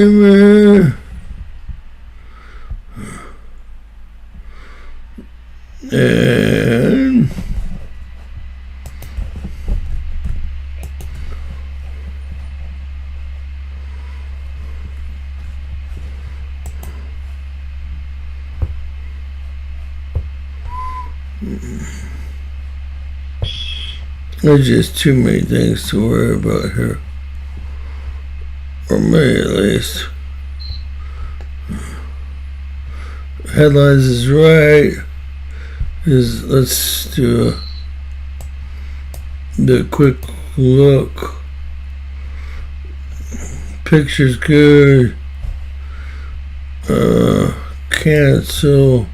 And there's just too many things to worry about here, or me at least. Headlines is right. Let's do a quick look. Picture's good. Cancel.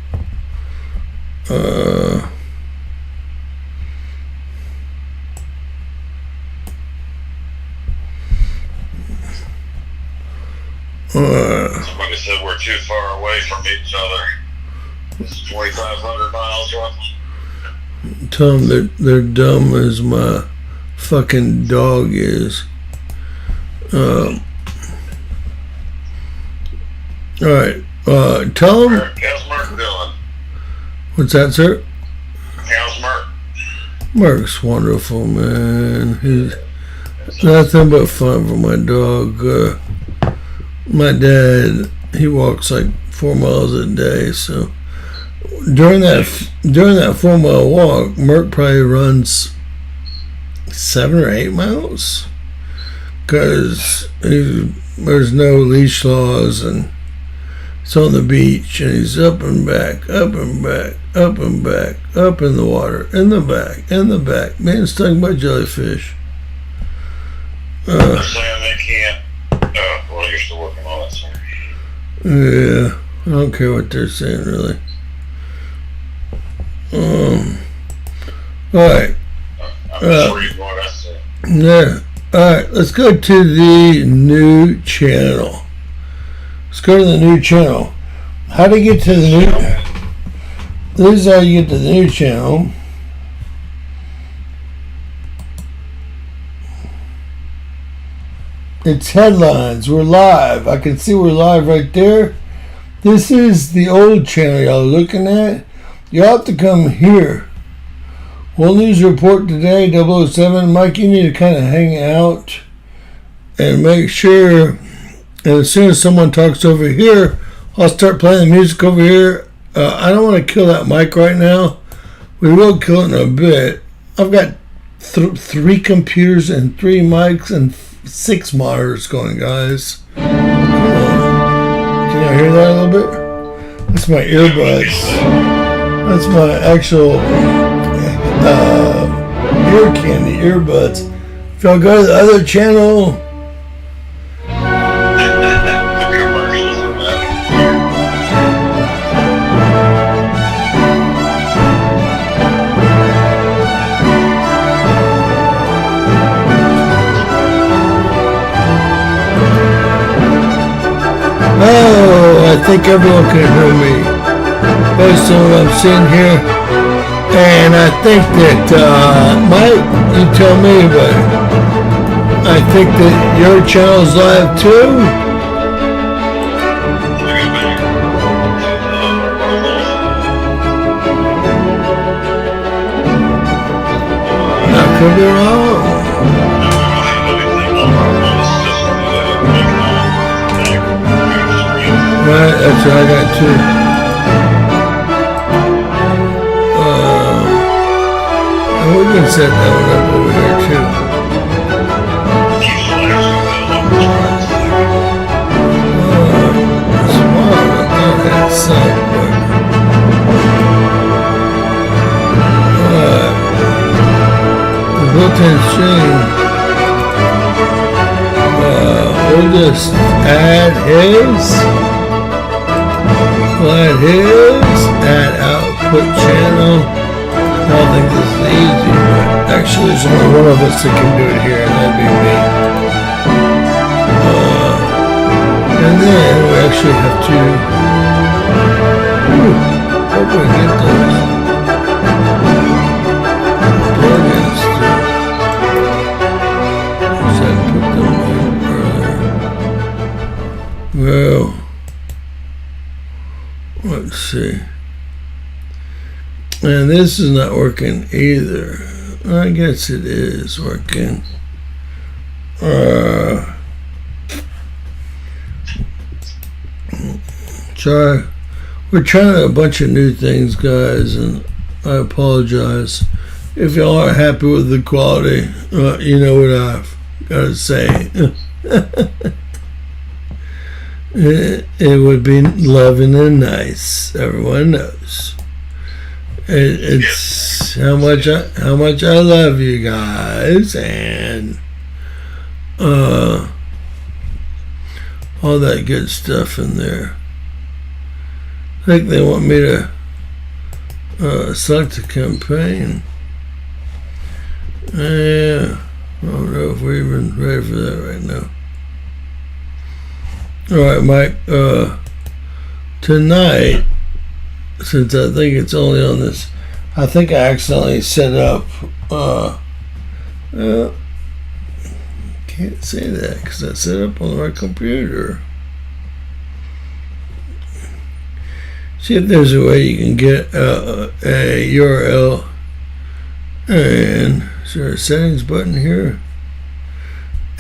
Somebody said we're too far away from each other. It's 2,500 miles roughly. Tell them they're dumb as my fucking dog is. Alright. Tell them. How's Mark doing? What's that, sir? How's Mark? Mark's wonderful, man. He's nothing but fun for my dog. My dad, he walks like 4 miles a day, so during that 4 mile walk, Mark probably runs 7 or 8 miles, because there's no leash laws and it's on the beach, and he's up and back, up and back, up and back, up in the water, in the back, being stung by jellyfish. They're saying they can't. Well, you're still working on it, sir. Yeah, I don't care what they're saying, really. Alright. I'm sure you're going to say. Yeah. Alright, let's go to the new channel. Let's go to the new channel. How to get to the new... This is how you get to the new channel. It's headlines. We're live. I can see we're live right there. This is the old channel y'all are looking at. You'll have to come here. World News Report today, 007. Mike, you need to kind of hang out and make sure. And as soon as someone talks over here, I'll start playing the music over here. I don't want to kill that mic right now. We will kill it in a bit. I've got 3 computers and 3 mics and 6 monitors going, guys. Come on. Can you hear that a little bit? That's my earbuds. That's my actual ear candy earbuds. If y'all go to the other channel, I think everyone can hear me based on what I'm seeing here, and I think that Mike, you tell me, but I think that your channel's live too. I could be wrong. Right, that's what I got too. And we can set that one up over here too. Smart, I thought that something. The built-in stream. We'll just add his. Add output channel. I don't think this is easy, but actually there's only one of us that can do it here, and that'd be me. And then we actually have to hope we get those plugins through. Just had to put them in earlier. Well, let's see. And this is not working either. I guess it is working. We're trying a bunch of new things, guys, and I apologize if y'all aren't happy with the quality. You know what I've got to say. It would be loving and nice. Everyone knows. It's how much I love you guys, and all that good stuff in there. I think they want me to select a campaign. Yeah, I don't know if we're even ready for that right now. All right, Mike. Tonight, since I think it's only on this, I think I accidentally set up. Can't say that because I set up on my computer. See if there's a way you can get a URL. And is there a settings button here?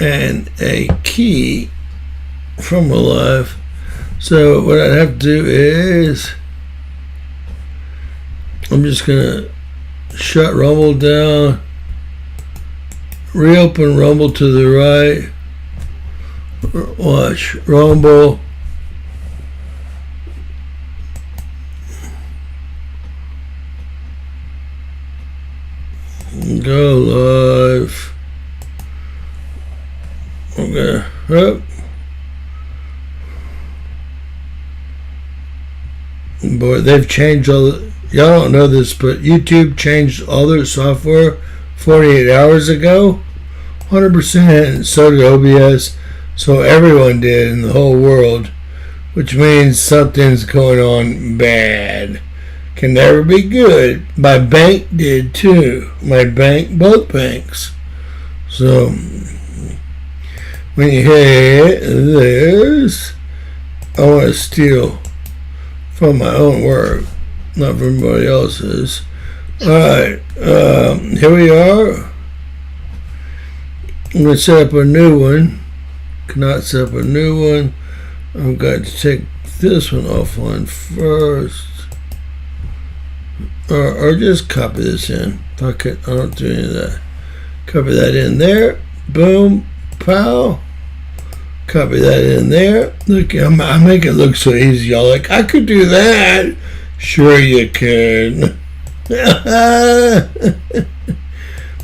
And a key from Alive. So what I'd have to do is I'm just gonna shut Rumble down, reopen Rumble to the right, watch Rumble, go live. Okay, up. Boy, they've changed all the, y'all don't know this, but YouTube changed all their software 48 hours ago, 100%, and so did OBS, so everyone did in the whole world, which means something's going on bad. Can never be good. My bank did too. My bank, both banks. So, when you hit this, I want to steal from my own work, not from anybody else's. Alright, here we are. I'm going to set up a new one. Cannot set up a new one. I've got to take this one offline first. Or just copy this in. Fuck it, I don't do any of that. Copy that in there. Boom. Pow. Copy that in there. Look, I make it look so easy. Y'all like, I could do that. Sure you can.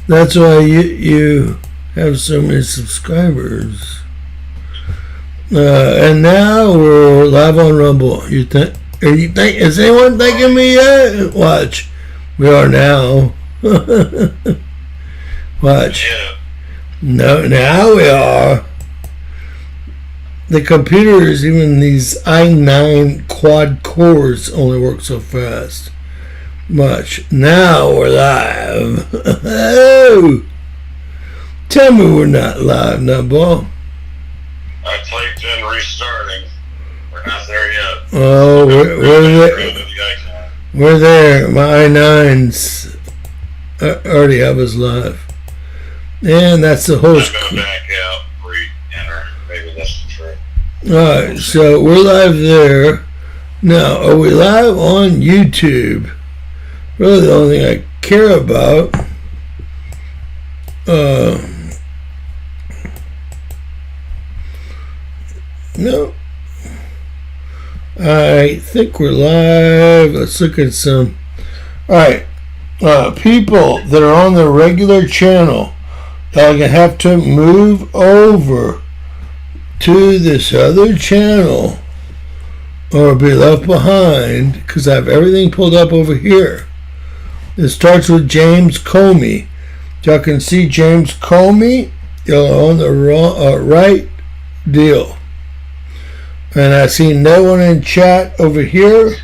That's why you have so many subscribers. And now we're live on Rumble. You think? Is anyone thanking me yet? Watch. We are now. Watch. No, now we are. The computers, even these i9 quad cores, only work so fast. Watch. Now we're live. Oh! Tell me we're not live, Nutball. I clicked in restarting. We're not there yet. Oh, we're there. We're there. My i9s already have us live. And that's the host. I'm going to back out, re-enter. Maybe that's the trick. Alright, so we're live there. Now, are we live on YouTube? Really the only thing I care about. No. I think we're live. Let's look at some. Alright. People that are on the regular channel, y'all gonna have to move over to this other channel or be left behind, because I have everything pulled up over here. It starts with James Comey. Y'all can see James Comey. Y'all are on the right deal. And I see no one in chat over here.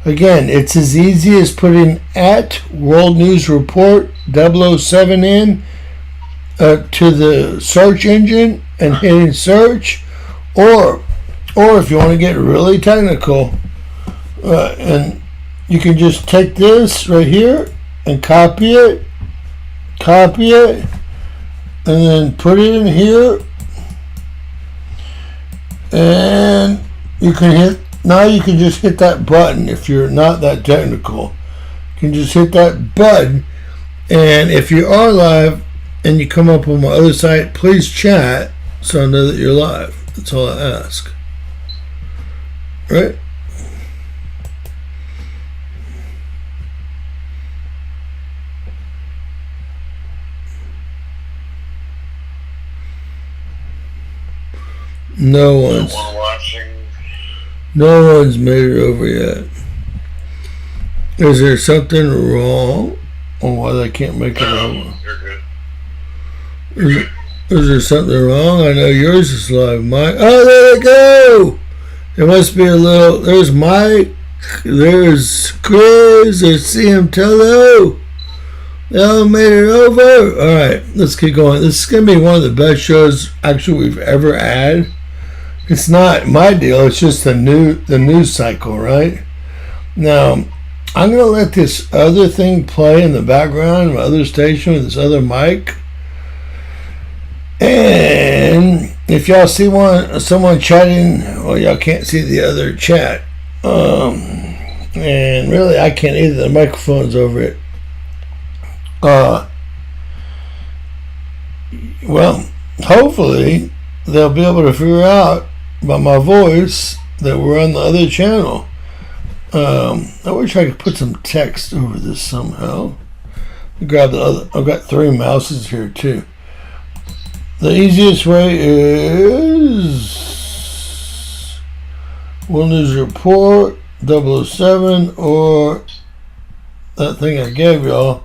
Again, it's as easy as putting at World News Report 007 in to the search engine and hitting search, or Or if you want to get really technical, and you can just take this right here and copy it, and then put it in here, and you can just hit that button. If you're not that technical, you can just hit that button, and if you are live and you come up on my other site, please chat so I know that you're live. That's all I ask. Right? No one's made it over yet. Is there something wrong on why they can't make it over? You're good. Is there something wrong? I know yours is live, Mike. Oh, there they go! There must be a little. There's Mike. There's Chris. There's CM Tello. They all made it over. All right, let's keep going. This is going to be one of the best shows actually we've ever had. It's not my deal. It's just the news cycle, right? Now, I'm going to let this other thing play in the background, my other station with this other mic. And if y'all see someone chatting, well, y'all can't see the other chat. And really, I can't either. The microphone's over it. Well, hopefully they'll be able to figure out by my voice that we're on the other channel. I wish I could put some text over this somehow. Grab the other. I've got 3 mouses here too. The easiest way is World News Report 007 or that thing I gave y'all.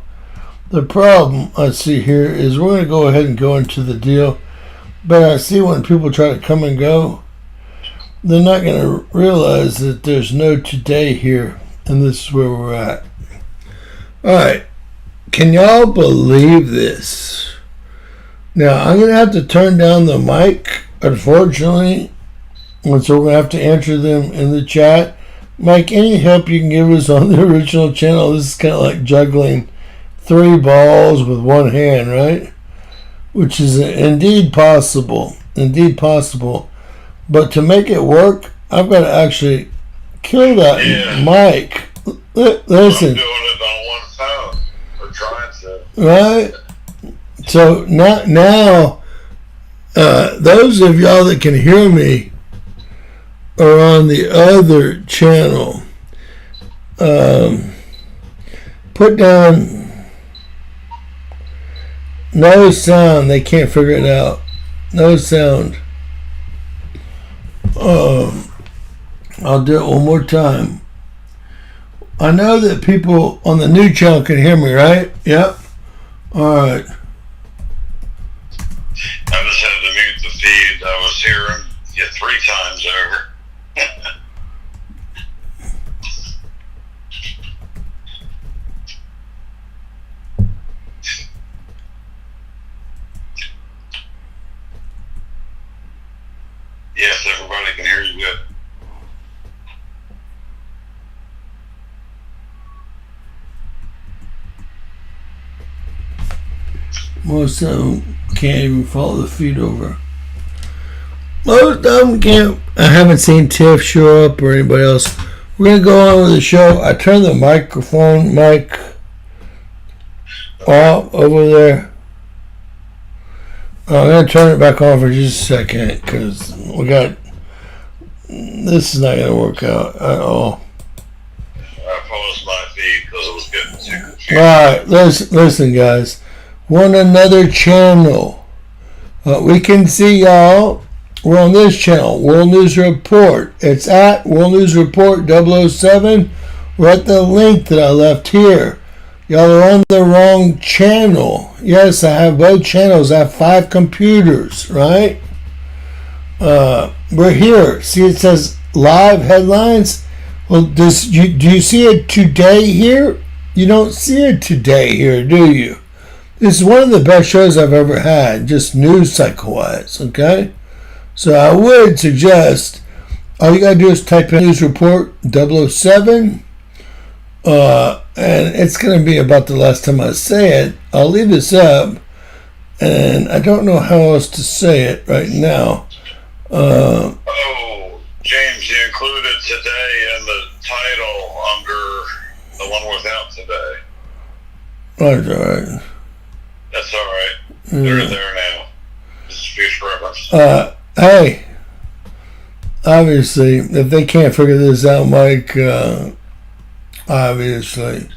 The problem I see here is we're going to go ahead and go into the deal, but I see when people try to come and go, they're not going to realize that there's no today here, and this is where we're at. Alright, can y'all believe this? Now, I'm going to have to turn down the mic, unfortunately, and so we're going to have to answer them in the chat. Mike, any help you can give us on the original channel? This is kind of like juggling 3 balls with one hand, right? Which is indeed possible. Indeed possible. But to make it work, I've got to actually kill that mic. Listen. I'm doing it on one phone. We're trying to. Right? So now those of y'all that can hear me are on the other channel. Put down no sound. They can't figure it out. No sound. I'll do it one more time. I know that people on the new channel can hear me, right? Yep. All right. I just had to mute the feed. I was hearing you 3 times over. Yes, everybody can hear you good. Most of them can't even follow the feed over. Most of them can't. I haven't seen Tiff show up or anybody else. We're going to go on with the show. I turned the mic off over there. I'm going to turn it back on for just a second because this is not going to work out at all. I paused my feed because it was getting too confusing. Alright, listen guys. Want another channel. We can see y'all. We're on this channel, World News Report. It's at World News Report 007. We're at the link that I left here. Y'all are on the wrong channel. Yes, I have both channels. I have 5 computers, right? We're here. See, it says live headlines. Well, do you see it today here? You don't see it today here, do you? This is one of the best shows I've ever had, just news cycle-wise, okay? So I would suggest all you gotta do is type in News Report 007, and it's gonna be about the last time I say it. I'll leave this up, and I don't know how else to say it right now. James, you included today in the title under the one without today. That's all right. That's all right. They're there now. This is future reference. Hey, obviously, if they can't figure this out, Mike, obviously.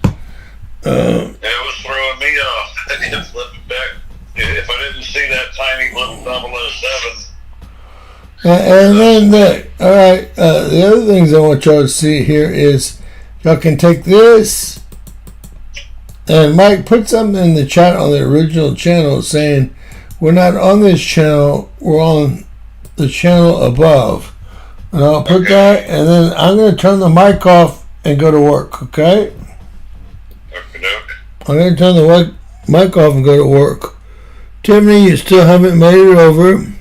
It was throwing me off. It's flipping back. If I didn't see that tiny little 007. And then, all right, the other things I want y'all to see here is y'all can take this, and Mike, put something in the chat on the original channel saying we're not on this channel, we're on the channel above. And I'll put that, and then I'm going to turn the mic off and go to work, okay? I'm going to turn the mic off and go to work. Tiffany, you still haven't made it over.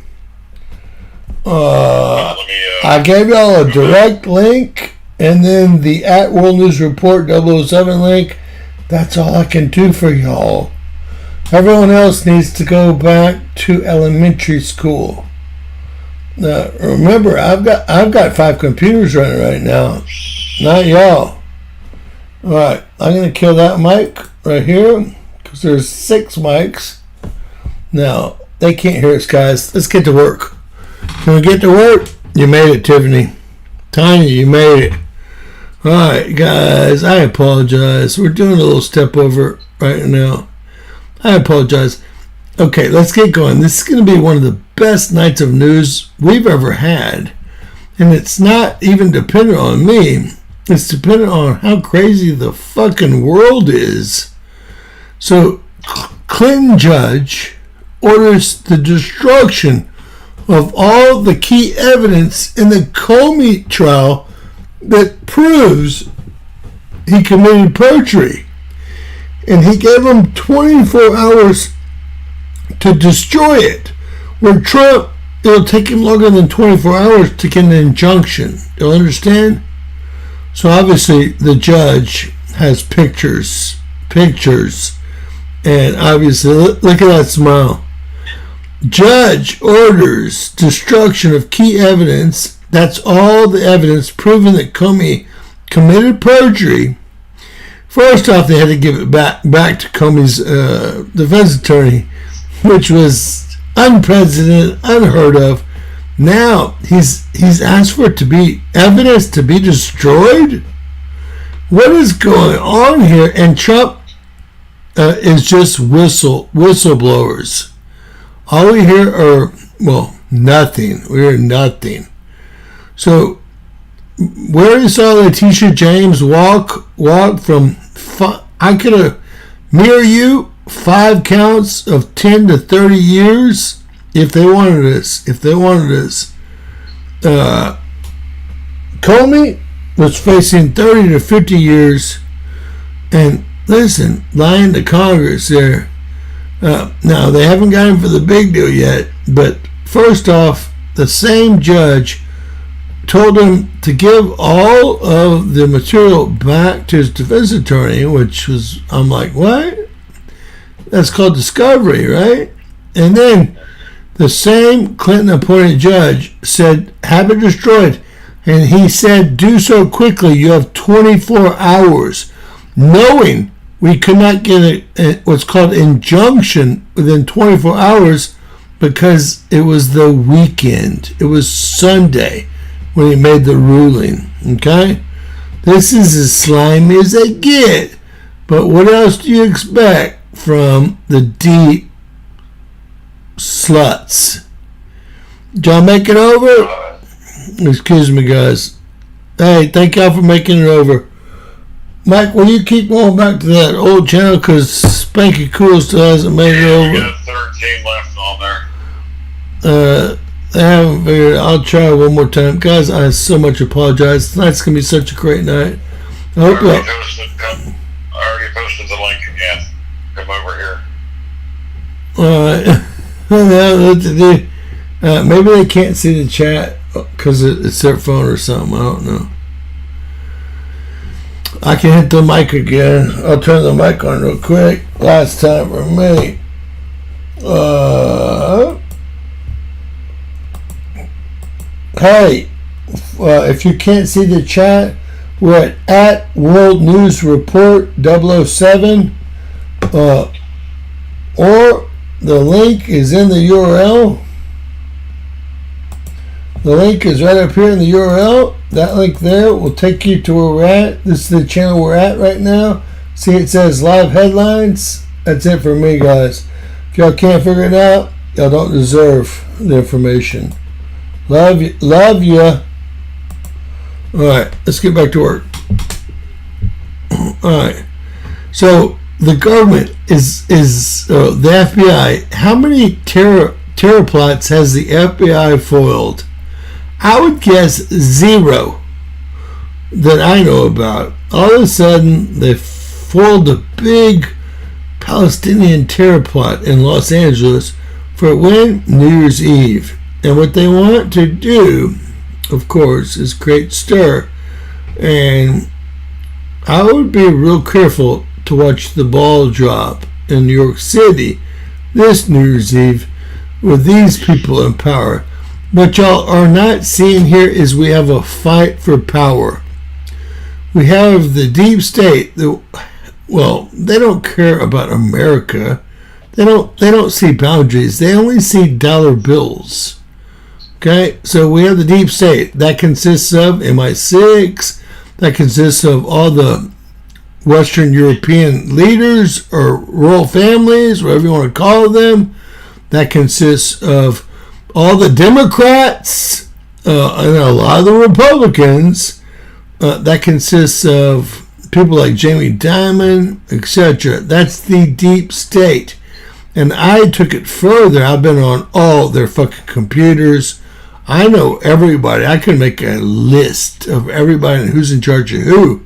I gave y'all a direct link, and then the at World News Report 007 link. That's all I can do for y'all. Everyone else needs to go back to elementary school. Now, remember, I've got 5 computers running right now, not y'all. All right, I'm gonna kill that mic right here because there's 6 mics. Now they can't hear us, guys. Let's get to work. Can we get to work? You made it, Tiffany. Tanya, you made it. All right, guys, I apologize. We're doing a little step over right now. I apologize. Okay, let's get going. This is going to be one of the best nights of news we've ever had. And it's not even dependent on me. It's dependent on how crazy the fucking world is. So, Clinton judge orders the destruction of all the key evidence in the Comey trial that proves he committed perjury. And he gave him 24 hours to destroy it. Where Trump, it'll take him longer than 24 hours to get an injunction. You'll understand? So obviously the judge has pictures. And obviously, look at that smile. Judge orders destruction of key evidence. That's all the evidence proving that Comey committed perjury. First off, they had to give it back to Comey's defense attorney, which was unprecedented, unheard of. Now he's asked for it to be evidence to be destroyed. What is going on here? And Trump is just whistleblowers. All we hear are, well, nothing. We hear nothing. So, where you saw Letitia James walk from, I could have mirror you 5 counts of 10 to 30 years if they wanted us. Comey was facing 30 to 50 years, and listen, lying to Congress there. Now, they haven't got him for the big deal yet, but first off, the same judge told him to give all of the material back to his defense attorney, which was, I'm like, what? That's called discovery, right? And then the same Clinton-appointed judge said, have it destroyed. And he said, do so quickly. You have 24 hours. Knowing we could not get what's called injunction within 24 hours because it was the weekend. It was Sunday when he made the ruling. Okay? This is as slimy as they get. But what else do you expect from the deep sluts? Did y'all make it over? Excuse me, guys. Hey, thank y'all for making it over. Mike, will you keep going back to that old channel because Spanky Cool still hasn't made it over? We got 13 left on there. I haven't figured it. I'll try one more time. Guys, I so much apologize. Tonight's going to be such a great night. I hope I already posted the link again. Come over here. Alright. Maybe they can't see the chat because it's their phone or something. I don't know. I can hit the mic again. I'll turn the mic on real quick. Last time for me. Hey, if you can't see the chat, we're at World News Report 007. Or the link is in the URL. The link is right up here in the URL. That link there will take you to where we're at. This is the channel we're at right now. See, it says live headlines. That's it for me, guys. If y'all can't figure it out, y'all don't deserve the information. Love you. Love ya. All right, let's get back to work. All right. So the government is the FBI. How many terror plots has the FBI foiled? I would guess 0 that I know about. All of a sudden, they foiled a big Palestinian terror plot in Los Angeles for when? New Year's Eve. And what they want to do, of course, is create stir. And I would be real careful to watch the ball drop in New York City this New Year's Eve with these people in power. What y'all are not seeing here is we have a fight for power. We have the deep state. They don't care about America. They don't see boundaries. They only see dollar bills. Okay, so we have the deep state. That consists of MI6. That consists of all the Western European leaders or royal families, whatever you want to call them. That consists of all the Democrats and a lot of the Republicans. That consists of people like Jamie Dimon, etc. That's the deep state. And I took it further. I've been on all their fucking computers. I know everybody. I can make a list of everybody and who's in charge of who.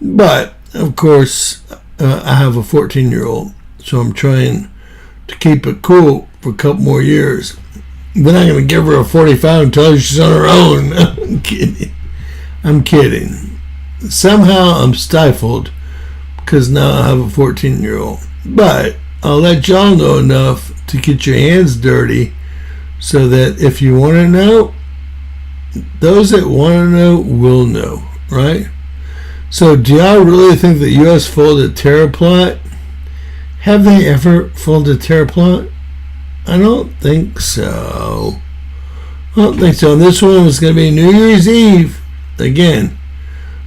But, of course, I have a 14-year-old. So I'm trying to keep it cool for a couple more years. Then I'm going to give her a 45 and tell her she's on her own. I'm kidding. Somehow I'm stifled because now I have a 14-year-old. But I'll let y'all know enough to get your hands dirty so that if you want to know, those that want to know will know, right? So do y'all really think the U.S. foiled a terror plot? Have they ever foiled a terror plot? I don't think so. I don't think so. And this one was going to be New Year's Eve. Again,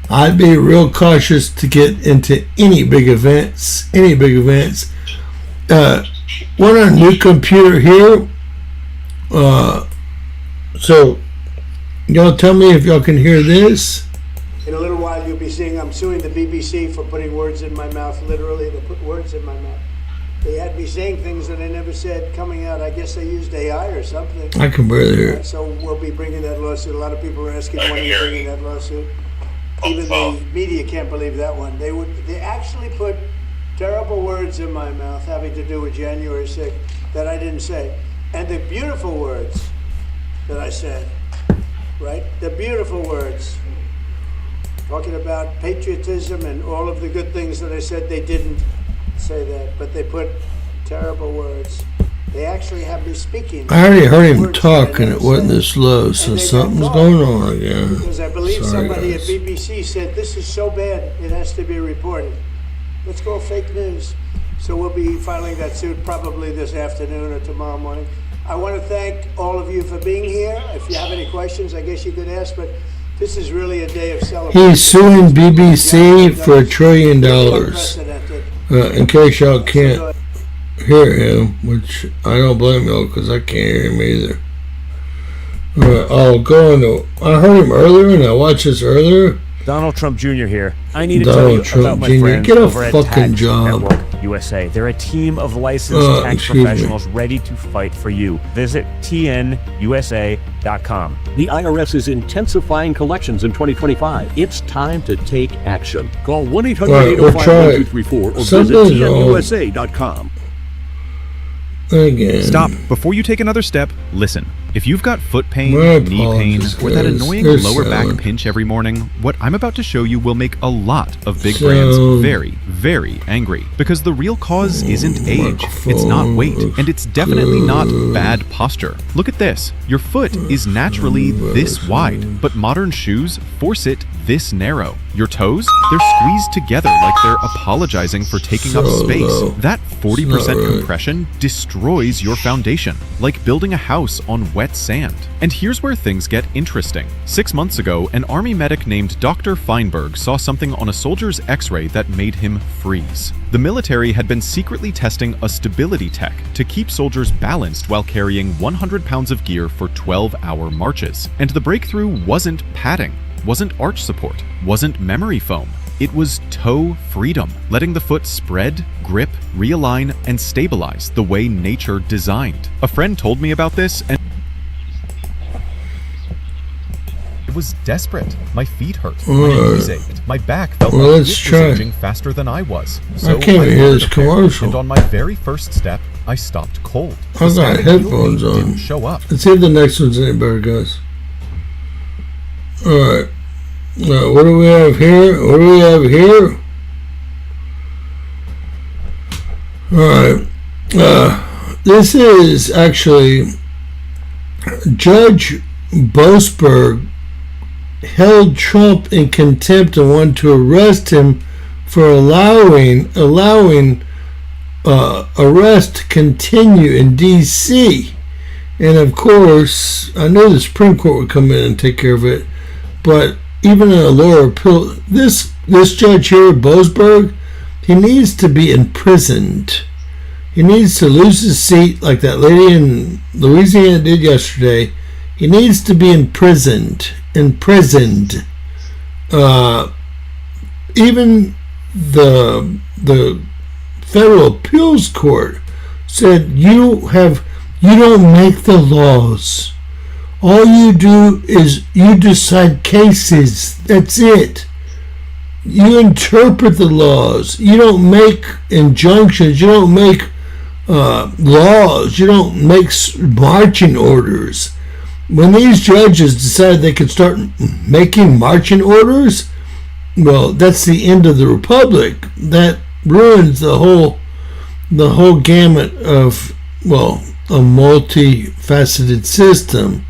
I'd be real cautious to get into any big events. We're on a new computer here. So, y'all tell me if y'all can hear this. In a little while, you'll be seeing I'm suing the BBC for putting words in my mouth. Literally, they put words in my mouth. They had me saying things that I never said coming out. I guess they used AI or something. I can barely hear it. So we'll be bringing that lawsuit. A lot of people are asking when you're bringing that lawsuit. Even the media can't believe that one. They actually put terrible words in my mouth having to do with January 6th that I didn't say. And the beautiful words that I said, right? The beautiful words. Talking about patriotism and all of the good things that I said, they didn't say that, but they put terrible words. They actually have me speaking. I already heard him talk and it wasn't this low, so something's going on again. Because I believe Sorry, somebody guys. at BBC said, this is so bad, it has to be reported. Let's go fake news. So we'll be filing that suit probably this afternoon or tomorrow morning. I want to thank all of you for being here. If you have any questions, I guess you could ask, but this is really a day of celebration. He's suing BBC for $1 trillion. Unprecedented. In case y'all can't hear him, which I don't blame y'all because I can't hear him either. I'll go into. I heard him earlier and I watched this earlier. Donald Trump Jr. here. I need to Donald tell you about Trump my Jr. friends Get a over at fucking Tax job. Network USA. They're a team of licensed tax excuse me. professionals ready to fight for you. Visit tnusa.com. The IRS is intensifying collections in 2025. It's time to take action. Call 1-800-805-1234 or visit Something's wrong. tnusa.com. Again. Stop. Before you take another step, listen. If you've got foot pain, My knee pain, apologies, or that guys. annoying They're lower back selling. pinch every morning, what I'm about to show you will make a lot of big So- brands very, very angry. Because the real cause isn't age, it's not weight, and it's definitely not bad posture. Look at this. Your foot is naturally this wide, but modern shoes force it this narrow. Your toes, they're squeezed together like they're apologizing for taking up So space. low. That 40% It's not right. compression destroys your foundation, like building a house on wet sand. And here's where things get interesting. 6 months ago, an army medic named Dr. Feinberg saw something on a soldier's x-ray that made him freeze. The military had been secretly testing a stability tech to keep soldiers balanced while carrying 100 pounds of gear for 12-hour marches. And the breakthrough wasn't padding, wasn't arch support, wasn't memory foam. It was toe freedom, letting the foot spread, grip, realign, and stabilize the way nature designed. A friend told me about this and I was desperate. My feet hurt. My knees ached. My back felt Well, like let's it was try. aging faster than I was. I can't even hear ordered this a pair, commercial. And on my very first step, I stopped cold. I got stabbing heel headphones pain on. didn't show up. Let's see if the next one's any better, guys. Alright. What do we have here? What do we have here? Alright. This is actually Judge Boasberg held Trump in contempt and wanted to arrest him for allowing arrest to continue in D.C. And of course, I know the Supreme Court would come in and take care of it, but even a lower appeal, this judge here, Boasberg, he needs to be imprisoned. He needs to lose his seat like that lady in Louisiana did yesterday. He needs to be imprisoned. Even the Federal Appeals Court said you don't make the laws. All you do is you decide cases. That's it. You interpret the laws. You don't make injunctions. You don't make laws. You don't make marching orders. When these judges decided they could start making marching orders, well, that's the end of the republic. That ruins the whole gamut of, well, a multifaceted system.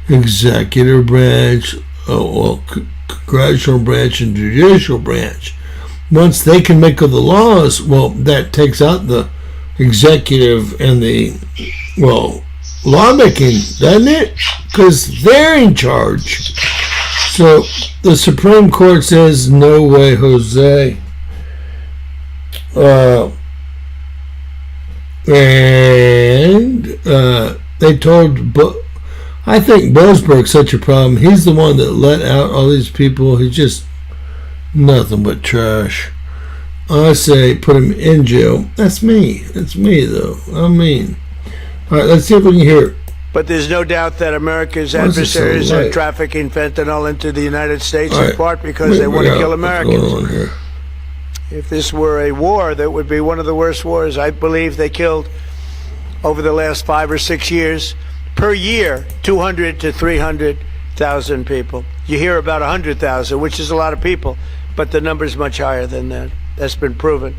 Executive branch, congressional branch, and judicial branch. Once they can make all the laws, well, that takes out the executive and the, well, lawmaking, doesn't it? Because they're in charge. So the Supreme Court says, no way, Jose. They told, I think Boasberg's such a problem. He's the one that let out all these people. He's just nothing but trash. I say put him in jail. That's me. That's me, though. I mean. All right, let's see if we can hear it. But there's no doubt that America's Why is it so adversaries light? are trafficking fentanyl into the United States All right. in part because they want to kill What's going Americans. on here? If this were a war, that would be one of the worst wars. I believe they killed, over the last 5 or 6 years, per year, 200 to 300,000 people. You hear about 100,000, which is a lot of people, but the number's much higher than that. That's been proven.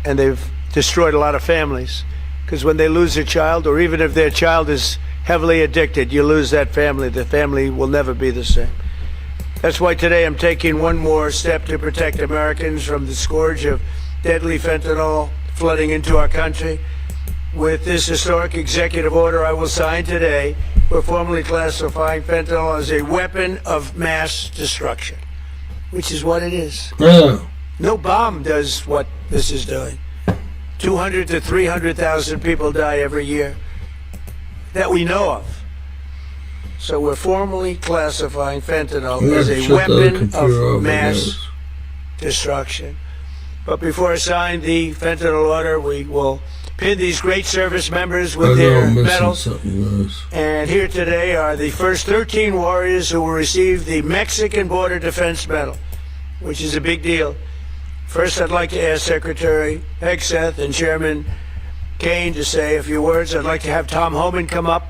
And they've destroyed a lot of families. Because when they lose a child, or even if their child is heavily addicted, you lose that family. The family will never be the same. That's why today I'm taking one more step to protect Americans from the scourge of deadly fentanyl flooding into our country. With this historic executive order I will sign today, we're formally classifying fentanyl as a weapon of mass destruction, which is what it is. Yeah. No bomb does what this is doing. 200 to 300,000 people die every year that we know of. So we're formally classifying fentanyl as a weapon of mass destruction. But before I sign the fentanyl order, we will pin these great service members with their medals. And here today are the first 13 warriors who will receive the Mexican Border Defense Medal, which is a big deal. First, I'd like to ask Secretary Hegseth and Chairman Kane to say a few words. I'd like to have Tom Homan come up.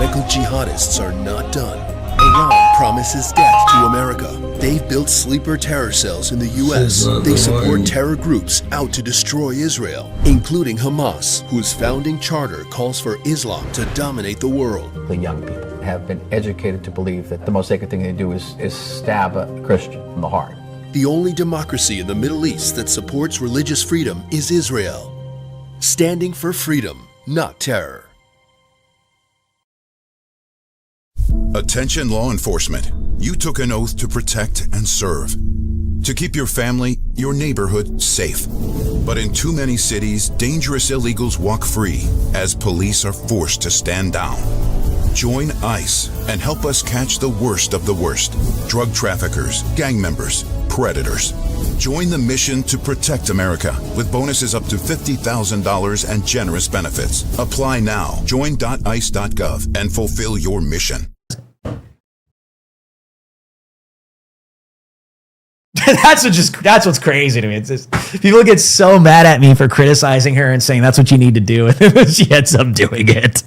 radical jihadists are not done. Iran promises death to America. They've built sleeper terror cells in the U.S. They support terror groups out to destroy Israel, including Hamas, whose founding charter calls for Islam to dominate the world. The young people have been educated to believe that the most sacred thing they do is stab a Christian in the heart. The only democracy in the Middle East that supports religious freedom is Israel. Standing for freedom, not terror. Attention law enforcement. You took an oath to protect and serve. To keep your family, your neighborhood safe. But in too many cities, dangerous illegals walk free as police are forced to stand down. Join ICE and help us catch the worst of the worst. Drug traffickers, gang members, predators. Join the mission to protect America with bonuses up to $50,000 and generous benefits. Apply now. Join.ice.gov and fulfill your mission. That's what's crazy to me. It's just, people get so mad at me for criticizing her and saying that's what you need to do, and then she ends up doing it.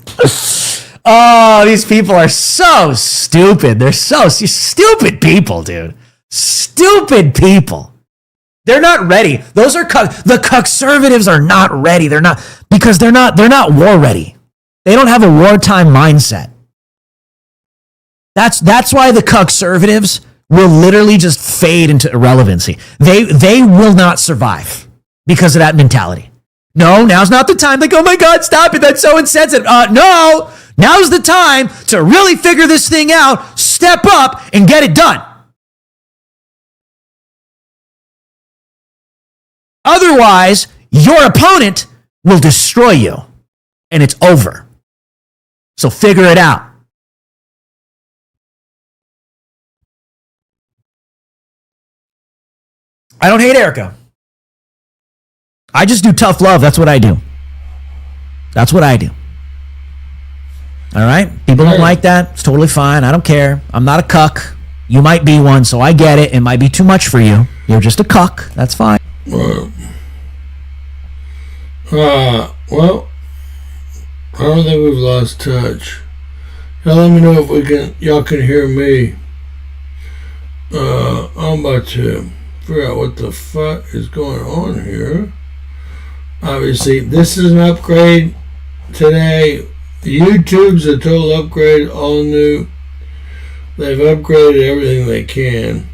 Oh, these people are so stupid. They're so stupid people, dude. Stupid people. They're not ready. Those are the conservatives are not ready. They're not because they're not war ready. They don't have a wartime mindset. That's why the conservatives will literally just fade into irrelevancy. They will not survive because of that mentality. No, now's not the time. Like, oh my God, stop it. That's so insensitive. No, now's the time to really figure this thing out, step up, and get it done. Otherwise, your opponent will destroy you, and it's over. So figure it out. I don't hate Erica. I just do tough love. That's what I do. That's what I do. All right? People don't like that. It's totally fine. I don't care. I'm not a cuck. You might be one, so I get it. It might be too much for you. You're just a cuck. That's fine. Well, I don't think we've lost touch. Now let me know if y'all can hear me. I'm about to figure out what the fuck is going on here. Obviously, this is an upgrade today. YouTube's a total upgrade, all new. They've upgraded everything they can.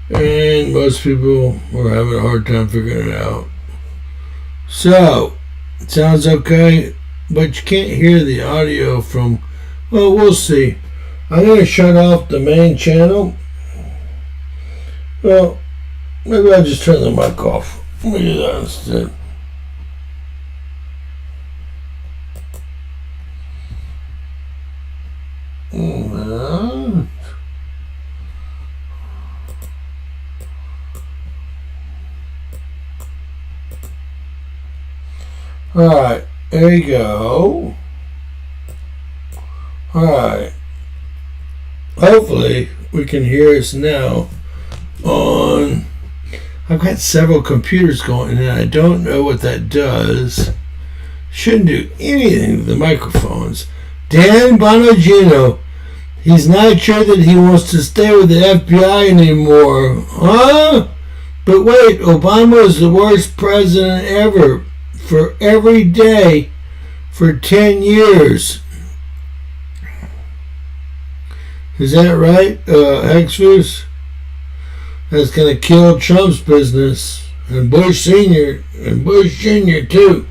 And most people are having a hard time figuring it out. So, it sounds okay, but you can't hear the audio from, well, we'll see. I'm going to shut off the main channel. Well, maybe I'll just turn the mic off. Let me do that instead. Alright, there you go. Alright. Hopefully we can hear us now on... I've got several computers going and I don't know what that does. Shouldn't do anything to the microphones. Dan Bonagino, he's not sure that he wants to stay with the FBI anymore. Huh? But wait, Obama is the worst president ever. For every day for 10 years. Is that right, Exodus? That's going to kill Trump's business. And Bush Sr. and Bush Jr. too.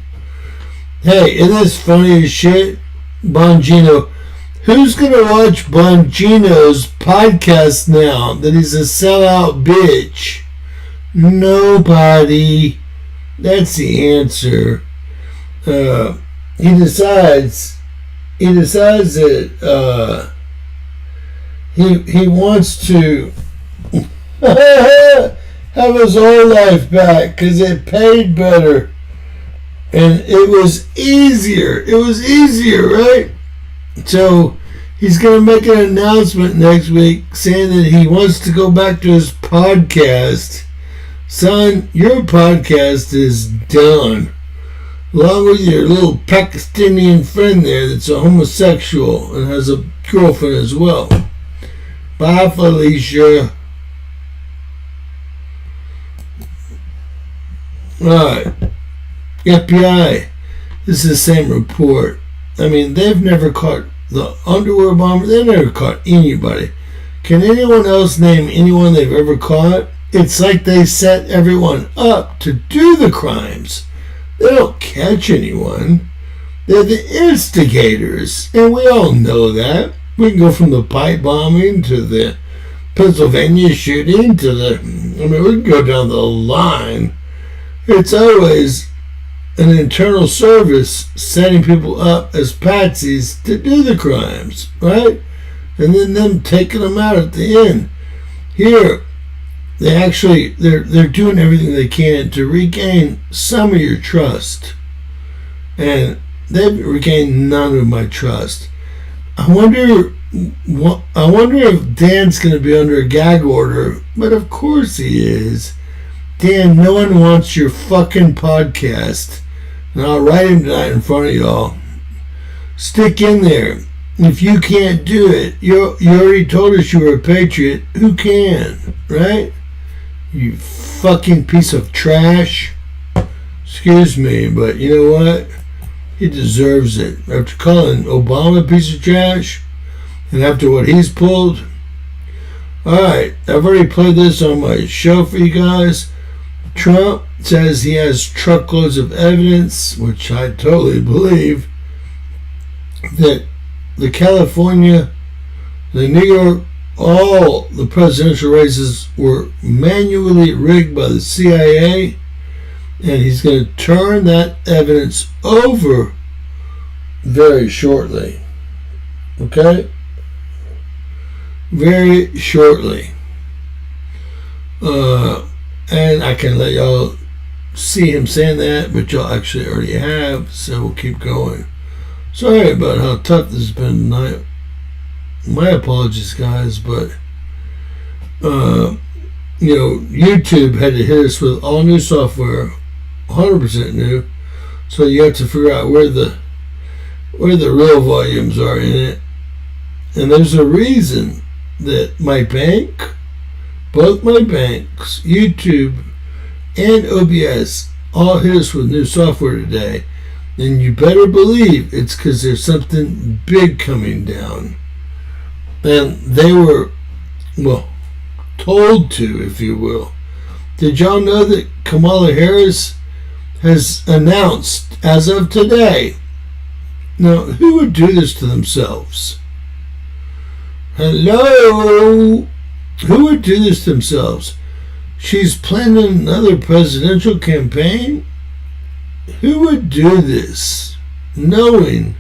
Hey, isn't this funny as shit? Bongino. Who's going to watch Bongino's podcast now that he's a sellout bitch? Nobody. That's the answer. He decides that he wants to have his old life back because it paid better and it was easier. It was easier, right? So he's going to make an announcement next week saying that he wants to go back to his podcast. Son, your podcast is done. along with your little Pakistani friend there that's a homosexual and has a girlfriend as well. Bye, Felicia. Alright. FBI. This is the same report. I mean, they've never caught the underwear bomber. They've never caught anybody. Can anyone else name anyone they've ever caught? It's like they set everyone up to do the crimes. They don't catch anyone. They're the instigators, and we all know that. We can go from the pipe bombing to the Pennsylvania shooting to the... I mean, we can go down the line. It's always an internal service setting people up as patsies to do the crimes, right? And then them taking them out at the end. Here, they're doing everything they can to regain some of your trust. And they've regained none of my trust. I wonder if Dan's going to be under a gag order, but of course he is. Dan, no one wants your fucking podcast. And I'll write him tonight in front of y'all. Stick in there. If you can't do it, you already told us you were a patriot. Who can, right? You fucking piece of trash. Excuse me, but you know what? He deserves it. After calling Obama a piece of trash, and after what he's pulled. Alright, I've already played this on my show for you guys. Trump says he has truckloads of evidence, which I totally believe, that the California, the New York, all the presidential races were manually rigged by the CIA, and he's going to turn that evidence over very shortly. Okay? Very shortly. And I can let y'all see him saying that, but y'all actually already have, so we'll keep going. Sorry about how tough this has been tonight. My apologies, guys, but YouTube had to hit us with all new software, 100% new, so you have to figure out where the real volumes are in it. And there's a reason that my bank, both my banks, YouTube and OBS, all hit us with new software today. And you better believe it's because there's something big coming down. And they were, well, told to, if you will. Did y'all know that Kamala Harris has announced, as of today, now, who would do this to themselves? Hello? Who would do this to themselves? She's planning another presidential campaign? Who would do this, knowing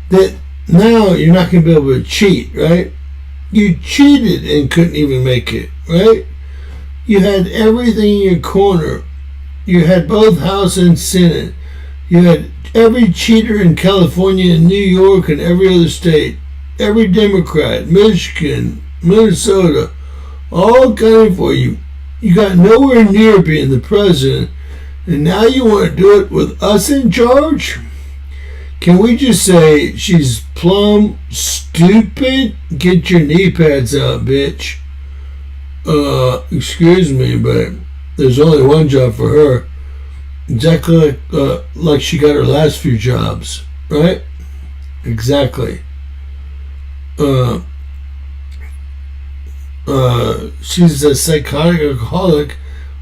that now you're not going to be able to cheat, right? You cheated and couldn't even make it, right? You had everything in your corner. You had both House and Senate. You had every cheater in California and New York and every other state. Every Democrat, Michigan, Minnesota, all coming for you. You got nowhere near being the president. And now you want to do it with us in charge? Can we just say she's plumb stupid? Get your knee pads out, bitch. Excuse me, but there's only one job for her. Exactly like she got her last few jobs, right? Exactly. She's a psychotic alcoholic.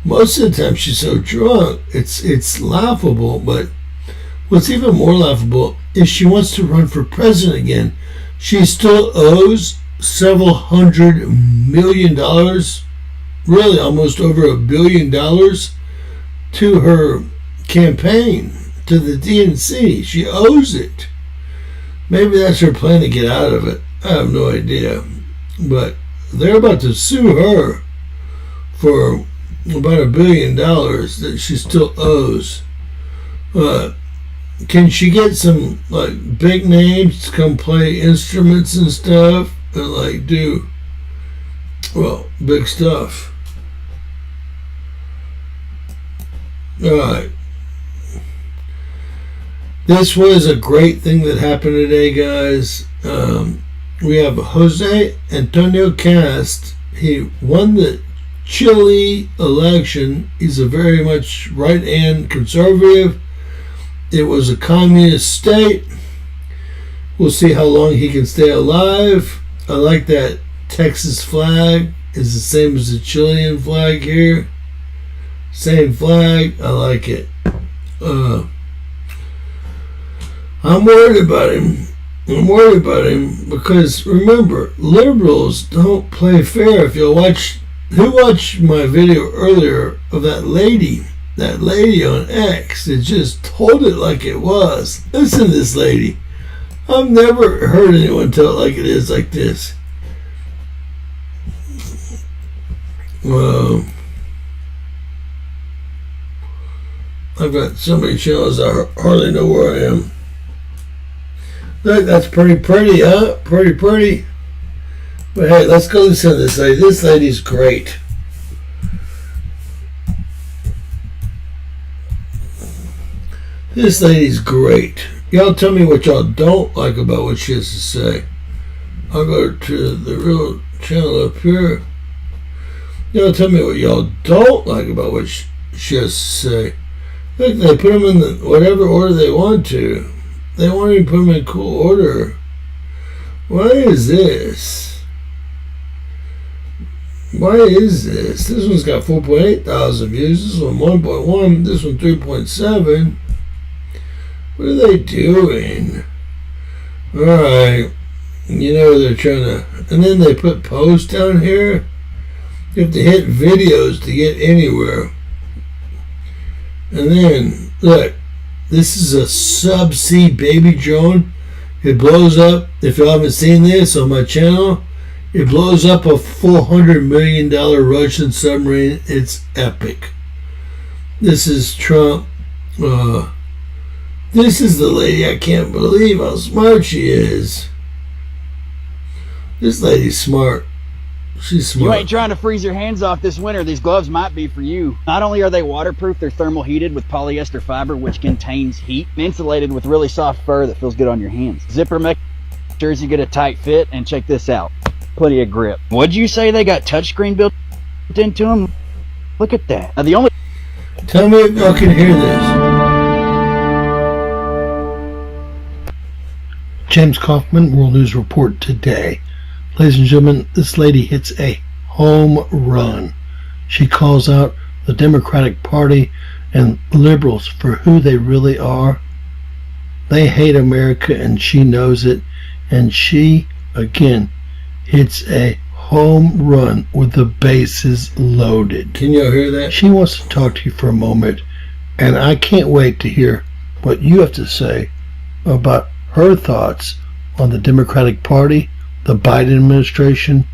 Most of the time she's so drunk, it's laughable, but what's even more laughable is she wants to run for president again. She still owes several $100 million, really almost over $1 billion, to her campaign, to the DNC. She owes it. Maybe that's her plan to get out of it. I have no idea. But they're about to sue her for about $1 billion that she still owes. Can she get some like big names to come play instruments and stuff and do big stuff? All right. This was a great thing that happened today, guys. We have Jose Antonio Cast. He won the Chile election. He's a very much right-hand conservative. It was a communist state. We'll see how long he can stay alive. I like that Texas flag. It's the same as the Chilean flag here. Same flag. I like it. I'm worried about him. I'm worried about him because, remember, liberals don't play fair. If you watched my video earlier of that lady on X that just told it like it was. Listen to this lady. I've never heard anyone tell it like it is like this. I've got so many channels I hardly know where I am. Look, that's pretty, huh? Pretty. But hey, let's go listen to this lady. This lady's great. This lady's great. Y'all tell me what y'all don't like about what she has to say. I'll go to the real channel up here. Y'all tell me what y'all don't like about what she has to say. Look, they put them in whatever order they want to. They won't even put them in cool order. Why is this? Why is this? This one's got 4.8 thousand views. This one 1.1. This one 3.7. What are they doing? Alright. You know they're trying to... And then they put posts down here. You have to hit videos to get anywhere. And then, look. This is a subsea baby drone. It blows up. If you haven't seen this on my channel, it blows up a $400 million Russian submarine. It's epic. This is Trump. This is the lady. I can't believe how smart she is. This lady's smart. She's smart. You ain't trying to freeze your hands off this winter. These gloves might be for you. Not only are they waterproof, they're thermal heated with polyester fiber, which contains heat, and insulated with really soft fur that feels good on your hands. Zipper makes sure you get a tight fit, and check this out. Plenty of grip. What'd you say they got touchscreen built into them? Look at that. Now the only... Tell me if y'all can hear this. James Kaufman, World News Report today. Ladies and gentlemen, this lady hits a home run. She calls out the Democratic Party and liberals for who they really are. They hate America and she knows it. And she, again, hits a home run with the bases loaded. Can you hear that? She wants to talk to you for a moment. And I can't wait to hear what you have to say about her thoughts on the Democratic Party, the Biden administration,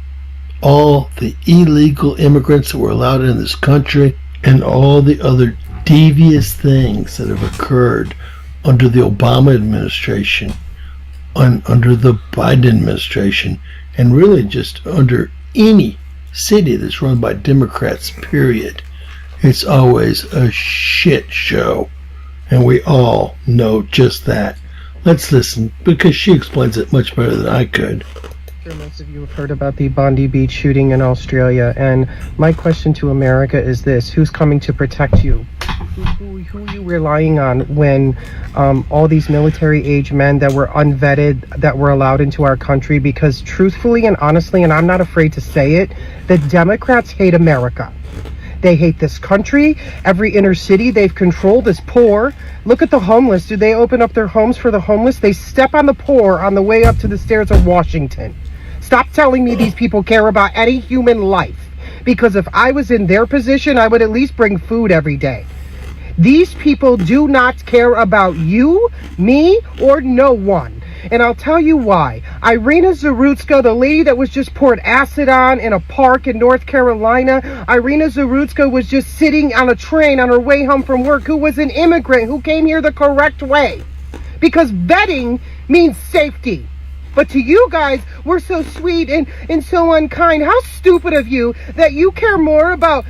all the illegal immigrants that were allowed in this country, and all the other devious things that have occurred under the Obama administration, under the Biden administration, and really just under any city that's run by Democrats, period. It's always a shit show, and we all know just that. Let's listen, because she explains it much better than I could. I'm sure most of you have heard about the Bondi Beach shooting in Australia, and my question to America is this: who's coming to protect you? Who are you relying on when all these military-age men that were unvetted, that were allowed into our country? Because truthfully and honestly, and I'm not afraid to say it, the Democrats hate America. They hate this country. Every inner city they've controlled is poor. Look at the homeless. Do they open up their homes for the homeless? They step on the poor on the way up to the stairs of Washington. Stop telling me these people care about any human life. Because if I was in their position, I would at least bring food every day. These people do not care about you, me, or no one. And I'll tell you why. Irina Zarutska, the lady that was just poured acid on in a park in North Carolina, Irina Zarutska was just sitting on a train on her way home from work, who was an immigrant who came here the correct way. Because vetting means safety. But to you guys, we're so sweet and so unkind. How stupid of you that you care more about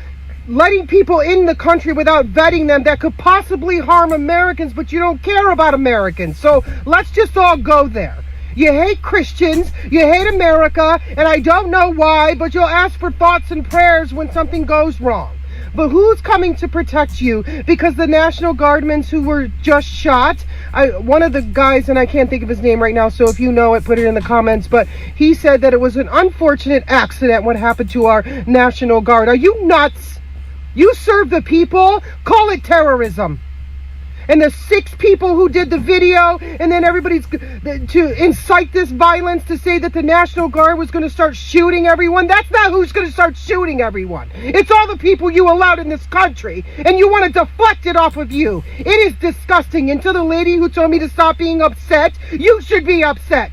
letting people in the country without vetting them that could possibly harm Americans, but you don't care about Americans. So let's just all go there. You hate Christians, you hate America, and I don't know why, but you'll ask for thoughts and prayers when something goes wrong. But who's coming to protect you? Because the National Guardsmen who were just shot, one of the guys, and I can't think of his name right now, so if you know it, put it in the comments, but he said that it was an unfortunate accident what happened to our National Guard. Are you nuts? You serve the people? Call it terrorism. And the 6 people who did the video, and then everybody's to incite this violence, to say that the National Guard was going to start shooting everyone. That's not who's going to start shooting everyone. It's all the people you allowed in this country, and you want to deflect it off of you. It is disgusting. And to the lady who told me to stop being upset, you should be upset.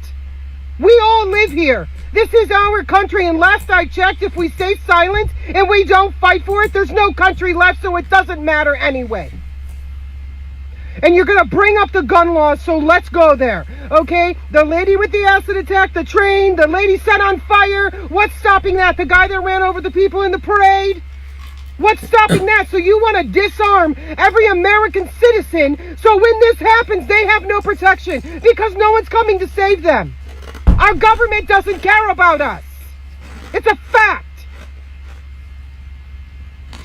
We all live here. This is our country, and last I checked, if we stay silent and we don't fight for it, there's no country left, so it doesn't matter anyway. And you're going to bring up the gun laws, so let's go there, okay? The lady with the acid attack, the train, the lady set on fire, what's stopping that? The guy that ran over the people in the parade? What's stopping that? So you want to disarm every American citizen, so when this happens, they have no protection, because no one's coming to save them. Our government doesn't care about us. It's a fact.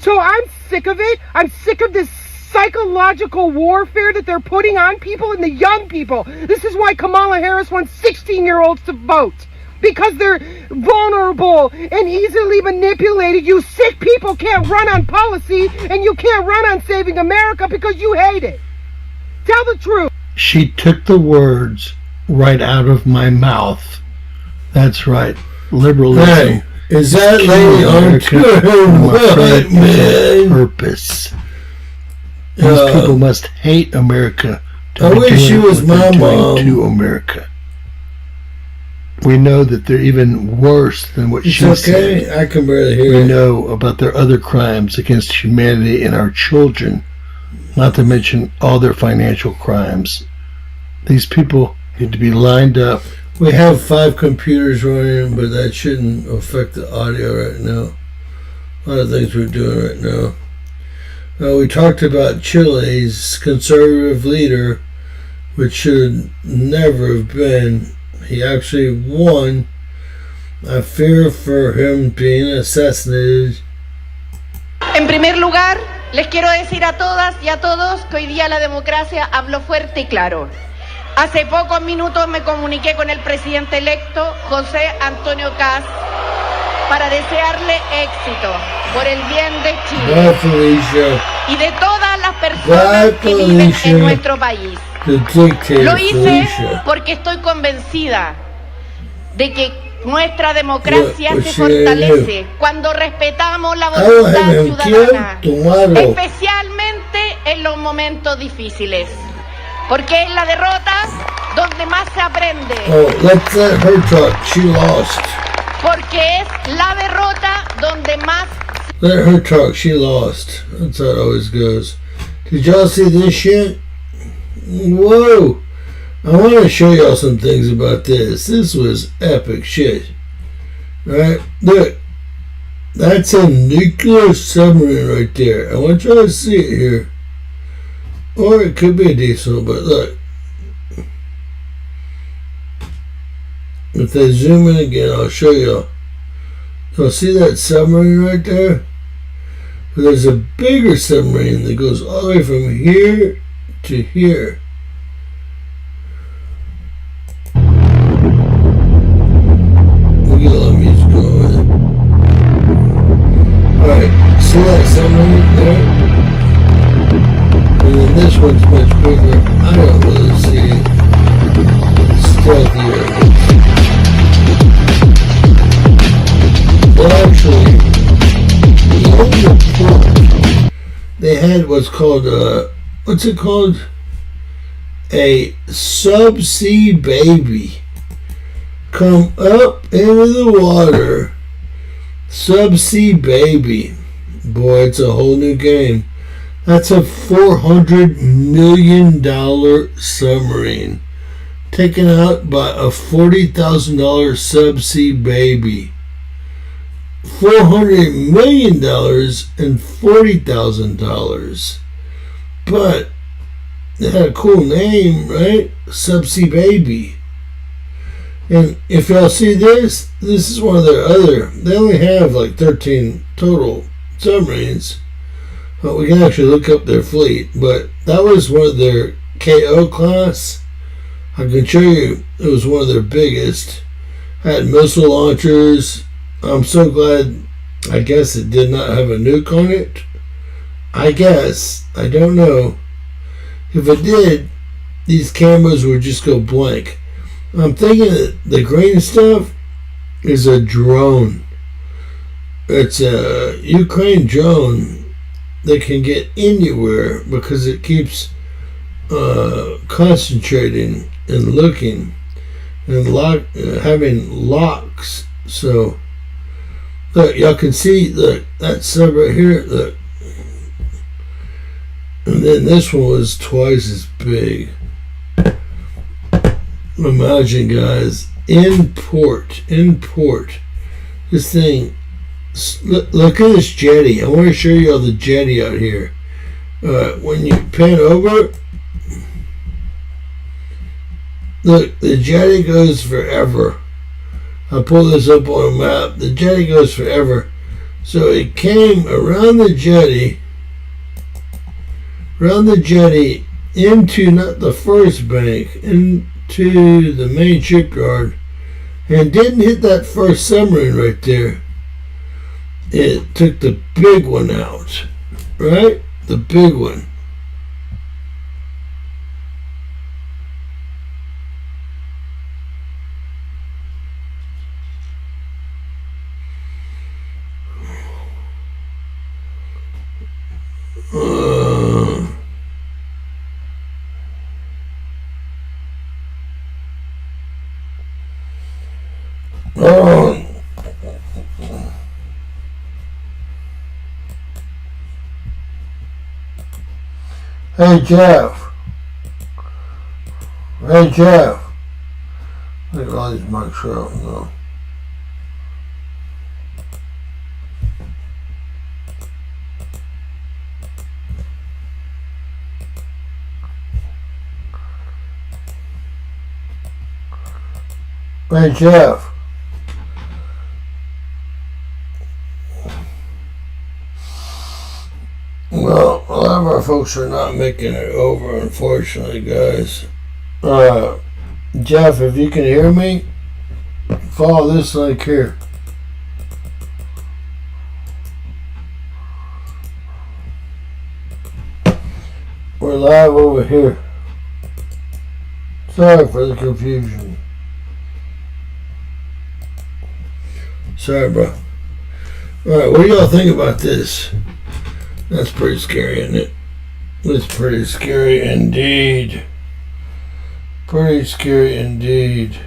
So I'm sick of it. I'm sick of this psychological warfare that they're putting on people and the young people. This is why Kamala Harris wants 16-year-olds to vote, because they're vulnerable and easily manipulated. You sick people can't run on policy, and you can't run on saving America because you hate it. Tell the truth. She took the words right out of my mouth. That's right. Liberalism. Hey, is that lady on right, man? Purpose. These people must hate America to I wish she was my mom. To America. We know that they're even worse than what she said. I can barely hear We it. know about their other crimes against humanity and our children, not to mention all their financial crimes. These people need to be lined up. We have 5 computers running, but that shouldn't affect the audio right now. A lot of things we're doing right now. We talked about Chile's conservative leader, which should never have been. He actually won. I fear for him being assassinated. En primer lugar, les quiero decir a todas y a todos que hoy día la democracia habló fuerte y claro. Hace pocos minutos me comuniqué con el presidente electo, José Antonio Kast, para desearle éxito por el bien de Chile y de todas las personas que viven en nuestro país. Lo hice porque estoy convencida de que nuestra democracia se fortalece cuando respetamos la voluntad ciudadana, especialmente en los momentos difíciles, porque es la derrota donde más se aprende. Let her talk. She lost. Porque es la derrota donde más. Let her talk. She lost. That's how it always goes. Did y'all see this shit? Whoa! I want to show y'all some things about this. This was epic shit. Alright, look. That's a nuclear submarine right there. I want y'all to see it here. Or it could be a diesel, but look. If they zoom in again, I'll show y'all. Y'all see that submarine right there? But there's a bigger submarine that goes all the way from here to here. We'll get a lot of music going with it. Alright, see that submarine there? And then this one's much bigger. I don't really see it. It's stealthier. Well, actually, they had what's called what's it called? A subsea baby come up into the water. Subsea baby. Boy, it's a whole new game. That's a $400 million submarine taken out by a $40,000 subsea baby. $400 million and $40,000. But they had a cool name, right? Subsea Baby. And if y'all see this is one of their other, they only have like 13 total submarines. But we can actually look up their fleet. But that was one of their KO class. I can show you it was one of their biggest. Had missile launchers. I'm so glad, I guess it did not have a nuke on it. I guess. I don't know. If it did, these cameras would just go blank. I'm thinking that the green stuff is a drone. It's a Ukraine drone that can get anywhere because it keeps concentrating and looking and having locks. So look, y'all can see that sub right here. Look, and then this one was twice as big. Imagine, guys, in port. This thing. Look at this jetty. I want to show you all the jetty out here. When you pan over, look, the jetty goes forever. I'll pull this up on a map. The jetty goes forever. So it came around the jetty into not the first bank, into the main shipyard, and didn't hit that first submarine right there. It took the big one out, right? The big one. Hey Jeff. Look at all these mics out now. Hey Jeff. Well, a lot of our folks are not making it over, unfortunately, guys. Jeff, if you can hear me, follow this link here. We're live over here. Sorry for the confusion. Sorry, bro. Alright, what do y'all think about this? That's pretty scary, isn't it? It's pretty scary indeed. Pretty scary indeed.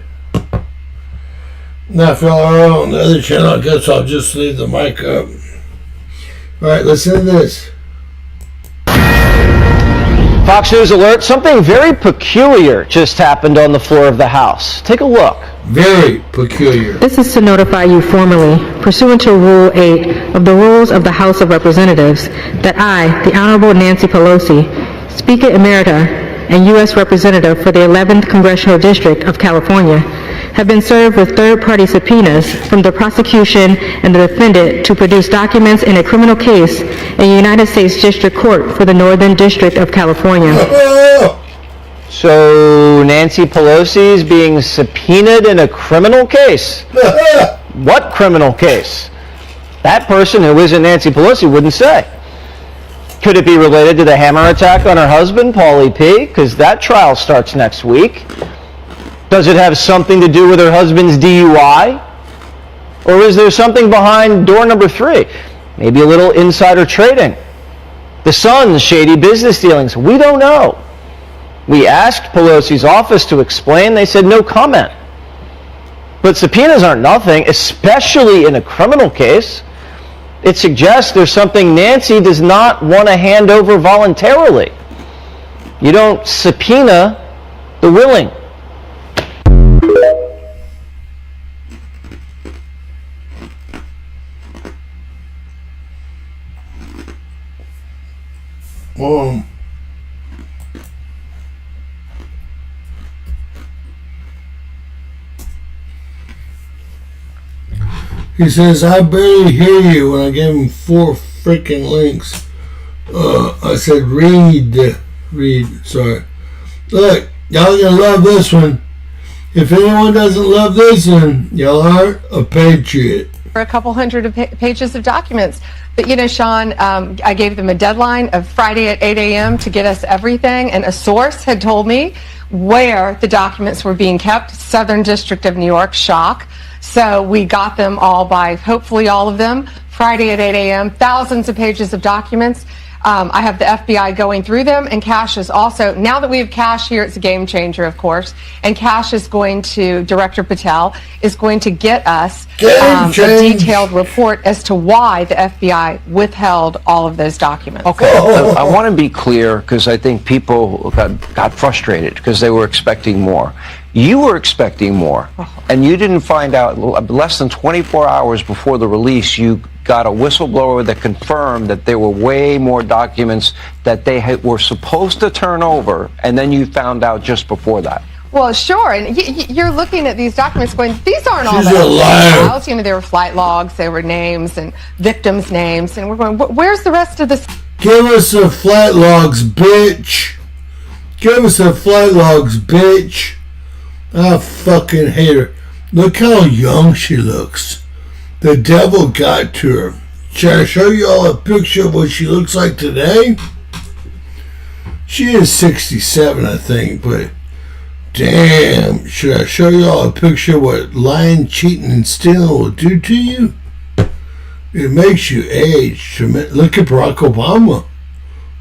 Now, if y'all are on the other channel, I guess I'll just leave the mic up. Alright, listen to this. Fox News alert, something very peculiar just happened on the floor of the House. Take a look. Very peculiar. This is to notify you formally, pursuant to Rule 8 of the Rules of the House of Representatives, that I, the Honorable Nancy Pelosi, Speaker Emerita and U.S. Representative for the 11th Congressional District of California, have been served with third-party subpoenas from the prosecution and the defendant to produce documents in a criminal case in the United States District Court for the Northern District of California. So Nancy Pelosi is being subpoenaed in a criminal case. What criminal case? That person who isn't Nancy Pelosi wouldn't say. Could it be related to the hammer attack on her husband, Paulie P? Because that trial starts next week. Does it have something to do with her husband's DUI? Or is there something behind door number 3? Maybe a little insider trading. The son's shady business dealings. We don't know. We asked Pelosi's office to explain. They said no comment. But subpoenas aren't nothing, especially in a criminal case. It suggests there's something Nancy does not want to hand over voluntarily. You don't subpoena the willing. He says, I barely hear you when I gave him 4 freaking links. I said, read, sorry. Look, y'all gonna love this one. If anyone doesn't love this one, y'all aren't a patriot. For a couple hundred pages of documents. But you know, Sean, I gave them a deadline of Friday at 8 a.m. to get us everything, and a source had told me where the documents were being kept. Southern District of New York, shock. So we got them all by, hopefully all of them, Friday at 8 a.m., thousands of pages of documents. I have the FBI going through them, and Cash is also, now that we have Cash here, it's a game changer, of course, and Cash is going to, Director Patel, is going to get us a detailed report as to why the FBI withheld all of those documents. Okay, I want to be clear, because I think people got frustrated because they were expecting more. You were expecting more, and you didn't find out less than 24 hours before the release. You got a whistleblower that confirmed that there were way more documents that they were supposed to turn over, and then you found out just before that. Well, sure, and you're looking at these documents going, these aren't all She's the a liar. files. You know, there were flight logs, there were names and victims' names, and we're going, where's the rest of this? Give us the flight logs, bitch. Give us the flight logs, bitch. I fucking hate her. Look how young she looks. The devil got to her. Should I show you all a picture of what she looks like today? She is 67, I think, but damn, should I show you all a picture of what lying, cheating, and stealing will do to you? It makes you age. Look at Barack Obama,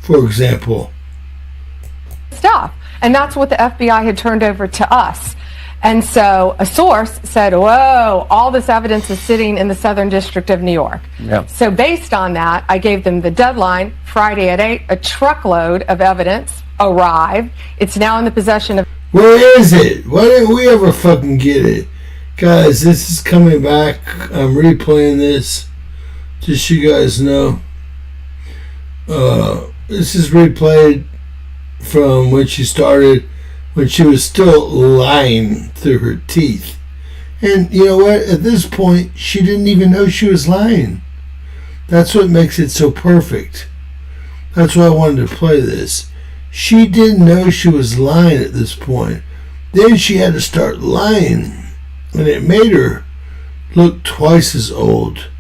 for example. Stuff. And that's what the FBI had turned over to us. And so a source said, whoa, all this evidence is sitting in the Southern District of New York. Yeah. So based on that, I gave them the deadline, Friday at 8, a truckload of evidence arrived. It's now in the possession of... Where is it? Why didn't we ever fucking get it? Guys, this is coming back. I'm replaying this. Just so you guys know. This is replayed from when she started, when she was still lying through her teeth. And you know what? At this point, she didn't even know she was lying. That's what makes it so perfect. That's why I wanted to play this. She didn't know she was lying at this point. Then she had to start lying. And it made her look twice as old.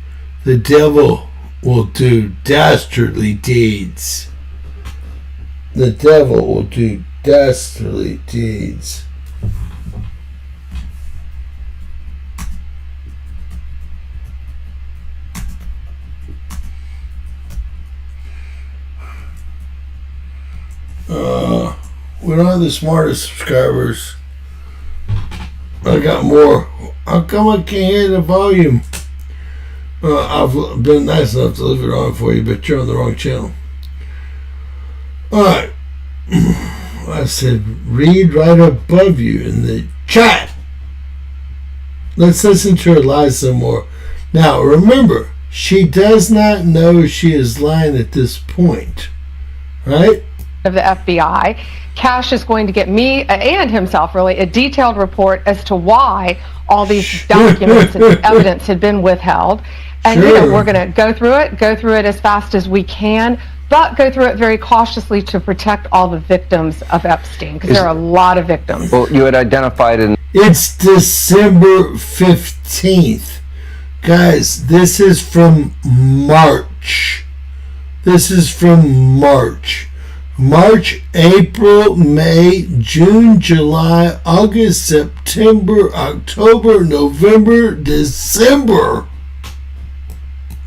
The devil will do dastardly deeds. The devil will do dastardly deeds. We don't have the smartest subscribers. I got more. How come I can't hear the volume? I've been nice enough to leave it on for you, but you're on the wrong channel. Alright. I said read right above you in the chat. Let's listen to her lie some more. Now remember, she does not know she is lying at this point. Right? Of the FBI. Cash is going to get me and himself really a detailed report as to why all these documents and evidence had been withheld. And you know, we're going to go through it as fast as we can, but go through it very cautiously to protect all the victims of Epstein, because there are a lot of victims. Well, you had identified in... It's December 15th. Guys, this is from March. This is from March. March, April, May, June, July, August, September, October, November, December.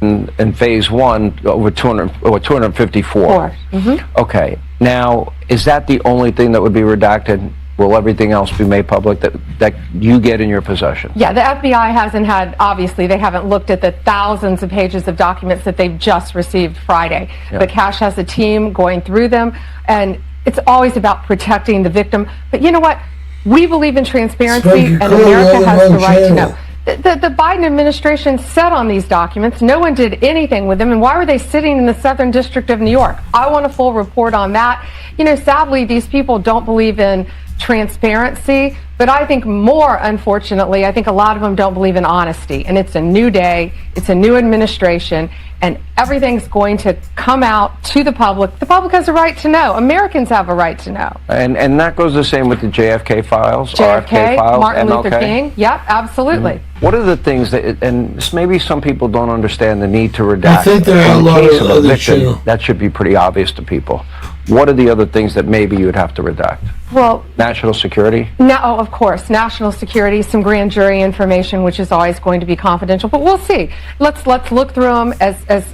In phase one, over 254. Mm-hmm. Okay. Now, is that the only thing that would be redacted? Will everything else be made public that you get in your possession? Yeah, the FBI hasn't had, obviously, they haven't looked at the thousands of pages of documents that they've just received Friday. Yeah. But Cash has a team going through them, and it's always about protecting the victim. But you know what? We believe in transparency, and America has the right to know. The Biden administration sat on these documents. No one did anything with them. And why were they sitting in the Southern District of New York? I want a full report on that. You know, sadly, these people don't believe in transparency, but I think more, unfortunately, I think a lot of them don't believe in honesty. And it's a new day, it's a new administration, and everything's going to come out to the public. The public has a right to know. Americans have a right to know. And that goes the same with the JFK files, JFK, RFK files, Martin MLK. Luther King. Yep, absolutely. What are the things that, and maybe some people don't understand the need to redact. I think there are In a the lot case of a other victim, channel. that should be pretty obvious to people. What are the other things that maybe you would have to redact? Well, National security? no, of course, national security, some grand jury information, which is always going to be confidential, but we'll see. Let's look through them as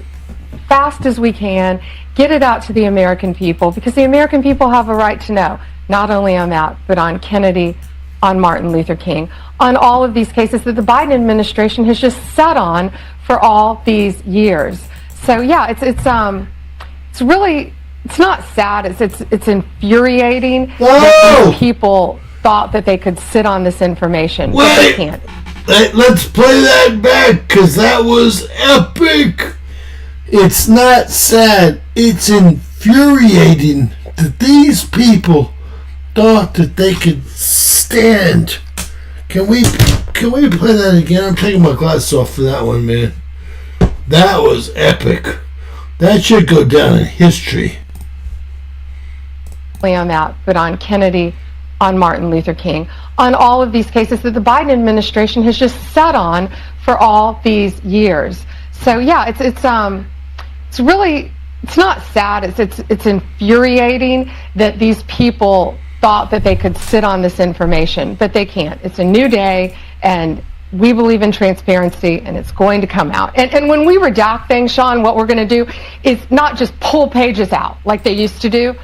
fast as we can, get it out to the American people, because the American people have a right to know, not only on that, but on Kennedy, on Martin Luther King, on all of these cases that the Biden administration has just sat on for all these years. So yeah, it's really, it's not sad, it's infuriating that these people thought that they could sit on this information, but they can't. Let's play that back, because that was epic. It's not sad, it's infuriating that these people thought that they could stand. Can we play that again? I'm taking my glasses off for that one, man. That was epic. That should go down in history. On that, but on Kennedy, on Martin Luther King, on all of these cases that the Biden administration has just sat on for all these years. So yeah, it's really, it's not sad, it's infuriating that these people thought that they could sit on this information, but they can't. It's a new day, and we believe in transparency, and it's going to come out. And when we redact things, Sean, what we're going to do is not just pull pages out like they used to do.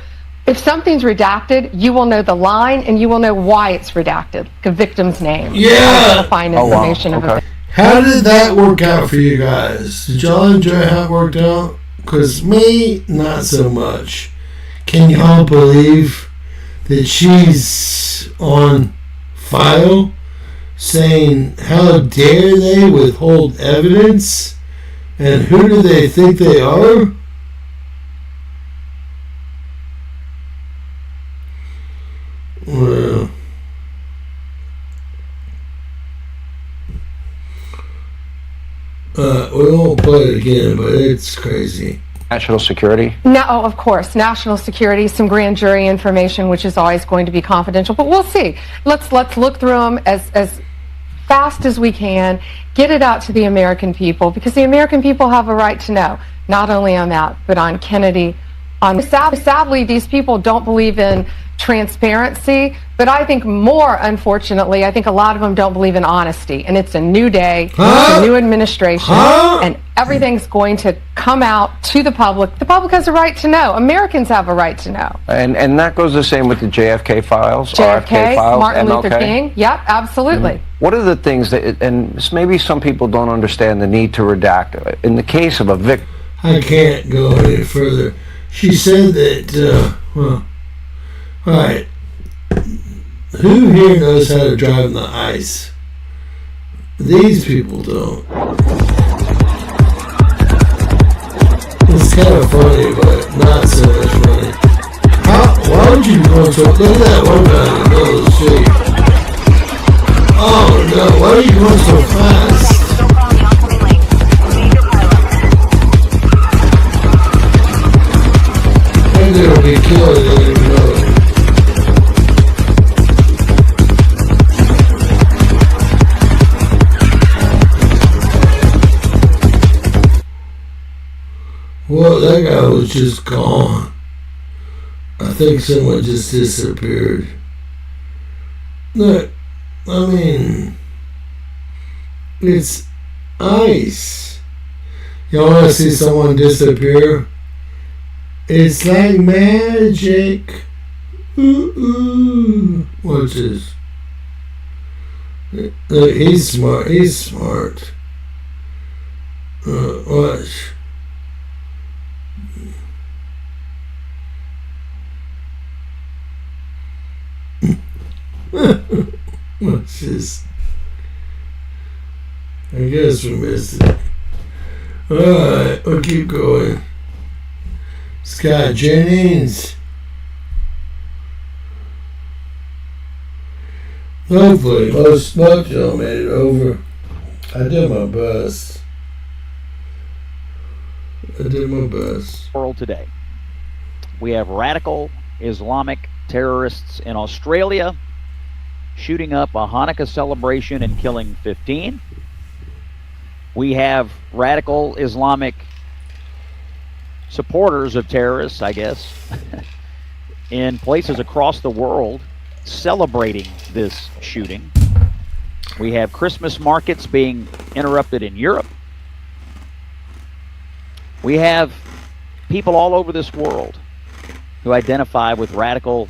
If something's redacted, you will know the line, and you will know why it's redacted, like a victim's name. Yeah! Find information of it. How did that work out for you guys? Did y'all enjoy how it worked out? Because me, not so much. Can y'all believe that she's on file saying how dare they withhold evidence, and who do they think they are? Well, we won't play it again, but it's crazy. National security? No, of course, national security, some grand jury information, which is always going to be confidential, but we'll see. Let's look through them as fast as we can, get it out to the American people, because the American people have a right to know, not only on that, but on Kennedy, on sadly, these people don't believe in transparency, but I think more, unfortunately, I think a lot of them don't believe in honesty, and it's a new day, it's a new administration, and everything's going to come out to the public. The public has a right to know. Americans have a right to know. And that goes the same with the JFK files, JFK, RFK files, Martin MLK. Luther King. Yep, absolutely. What are the things that, and maybe some people don't understand the need to redact. In the case of a victim, I can't go any further. She said that, well, alright, who here knows how to drive on the ice? These people don't. It's kind of funny, but not so much funny. Why would you go so, look at that one guy in the middle of the street. Oh no, why are you going so fast? Maybe they'll be killed, they don't even know it. Well, that guy was just gone. I think someone just disappeared. Look, I mean, it's ice. Y'all want to see someone disappear? It's like magic. Ooh. Watch this. Look, he's smart. He's smart. Watch. Watch this. I guess we missed it. Alright, we'll keep going. Scott Jennings. Hopefully, most of y'all made it over. I did my best. World today. We have radical Islamic terrorists in Australia shooting up a Hanukkah celebration and killing 15. We have radical Islamic supporters of terrorists, I guess, in places across the world celebrating this shooting. We have Christmas markets being interrupted in Europe. We have people all over this world who identify with radical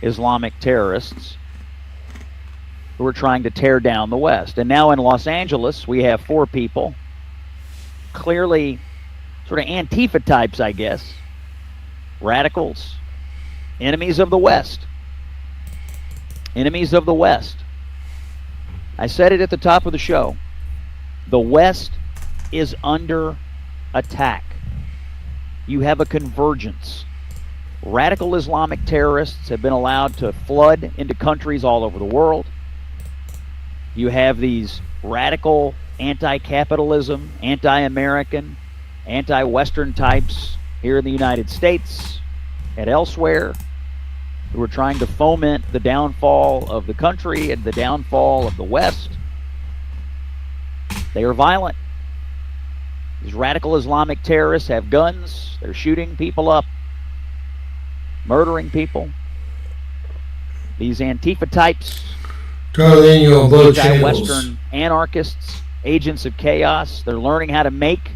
Islamic terrorists who are trying to tear down the West. And now in Los Angeles, we have 4 people, clearly sort of Antifa types, I guess, radicals, enemies of the West. Enemies of the West. I said it at the top of the show. The West is under attack. You have a convergence. Radical Islamic terrorists have been allowed to flood into countries all over the world. You have these radical anti-capitalism, anti-American, anti-Western types here in the United States and elsewhere who are trying to foment the downfall of the country and the downfall of the West. They are violent. These radical Islamic terrorists have guns. They're shooting people up, murdering people. These Antifa types, anti-Western anarchists, agents of chaos, they're learning how to make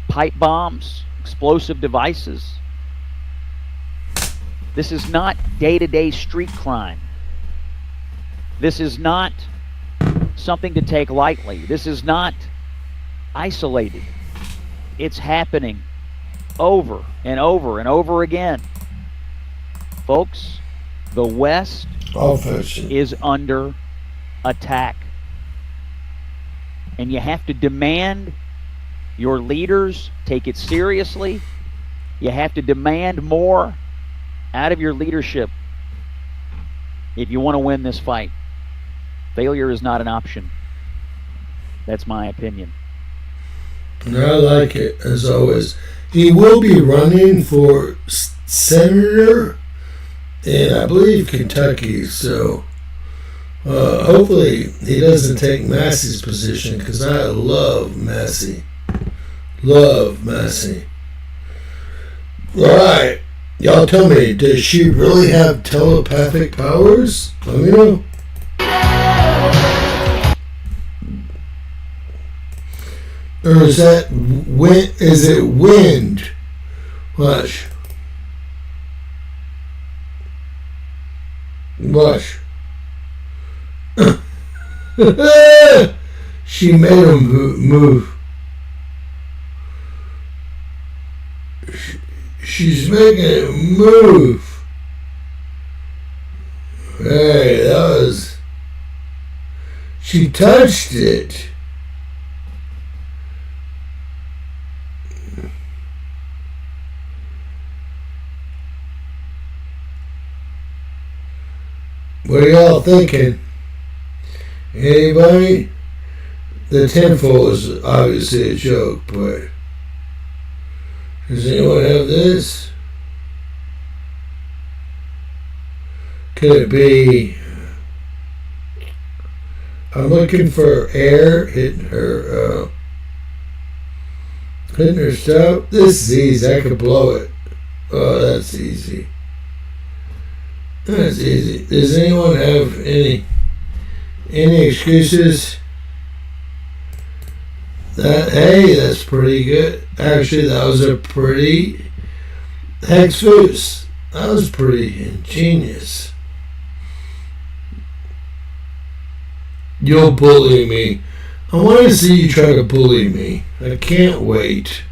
pipe bombs, explosive devices. This is not day-to-day street crime. This is not something to take lightly. This is not isolated. It's happening over and over and over again. Folks, the West is under attack. And you have to demand your leaders take it seriously. You have to demand more out of your leadership if you want to win this fight. Failure is not an option. That's my opinion. I like it, as always. He will be running for senator in, I believe, Kentucky, so hopefully he doesn't take Massey's position, because I love Massey. Love Massey. Alright, y'all tell me, does she really have telepathic powers? Let me know. Or is that wind? Is it wind? Watch. Watch. She made him move. She's making it move. Hey, that was... She touched it. What are y'all thinking? Anybody? The tinfoil is obviously a joke, but does anyone have this? Could it be? I'm looking for air hitting her stuff. This is easy. I could blow it. Oh, that's easy. That's easy. Does anyone have any excuses? Hey, that's pretty good. Actually, that was a pretty Hexfus. That was pretty ingenious. You'll bully me. I want to see you try to bully me. I can't wait.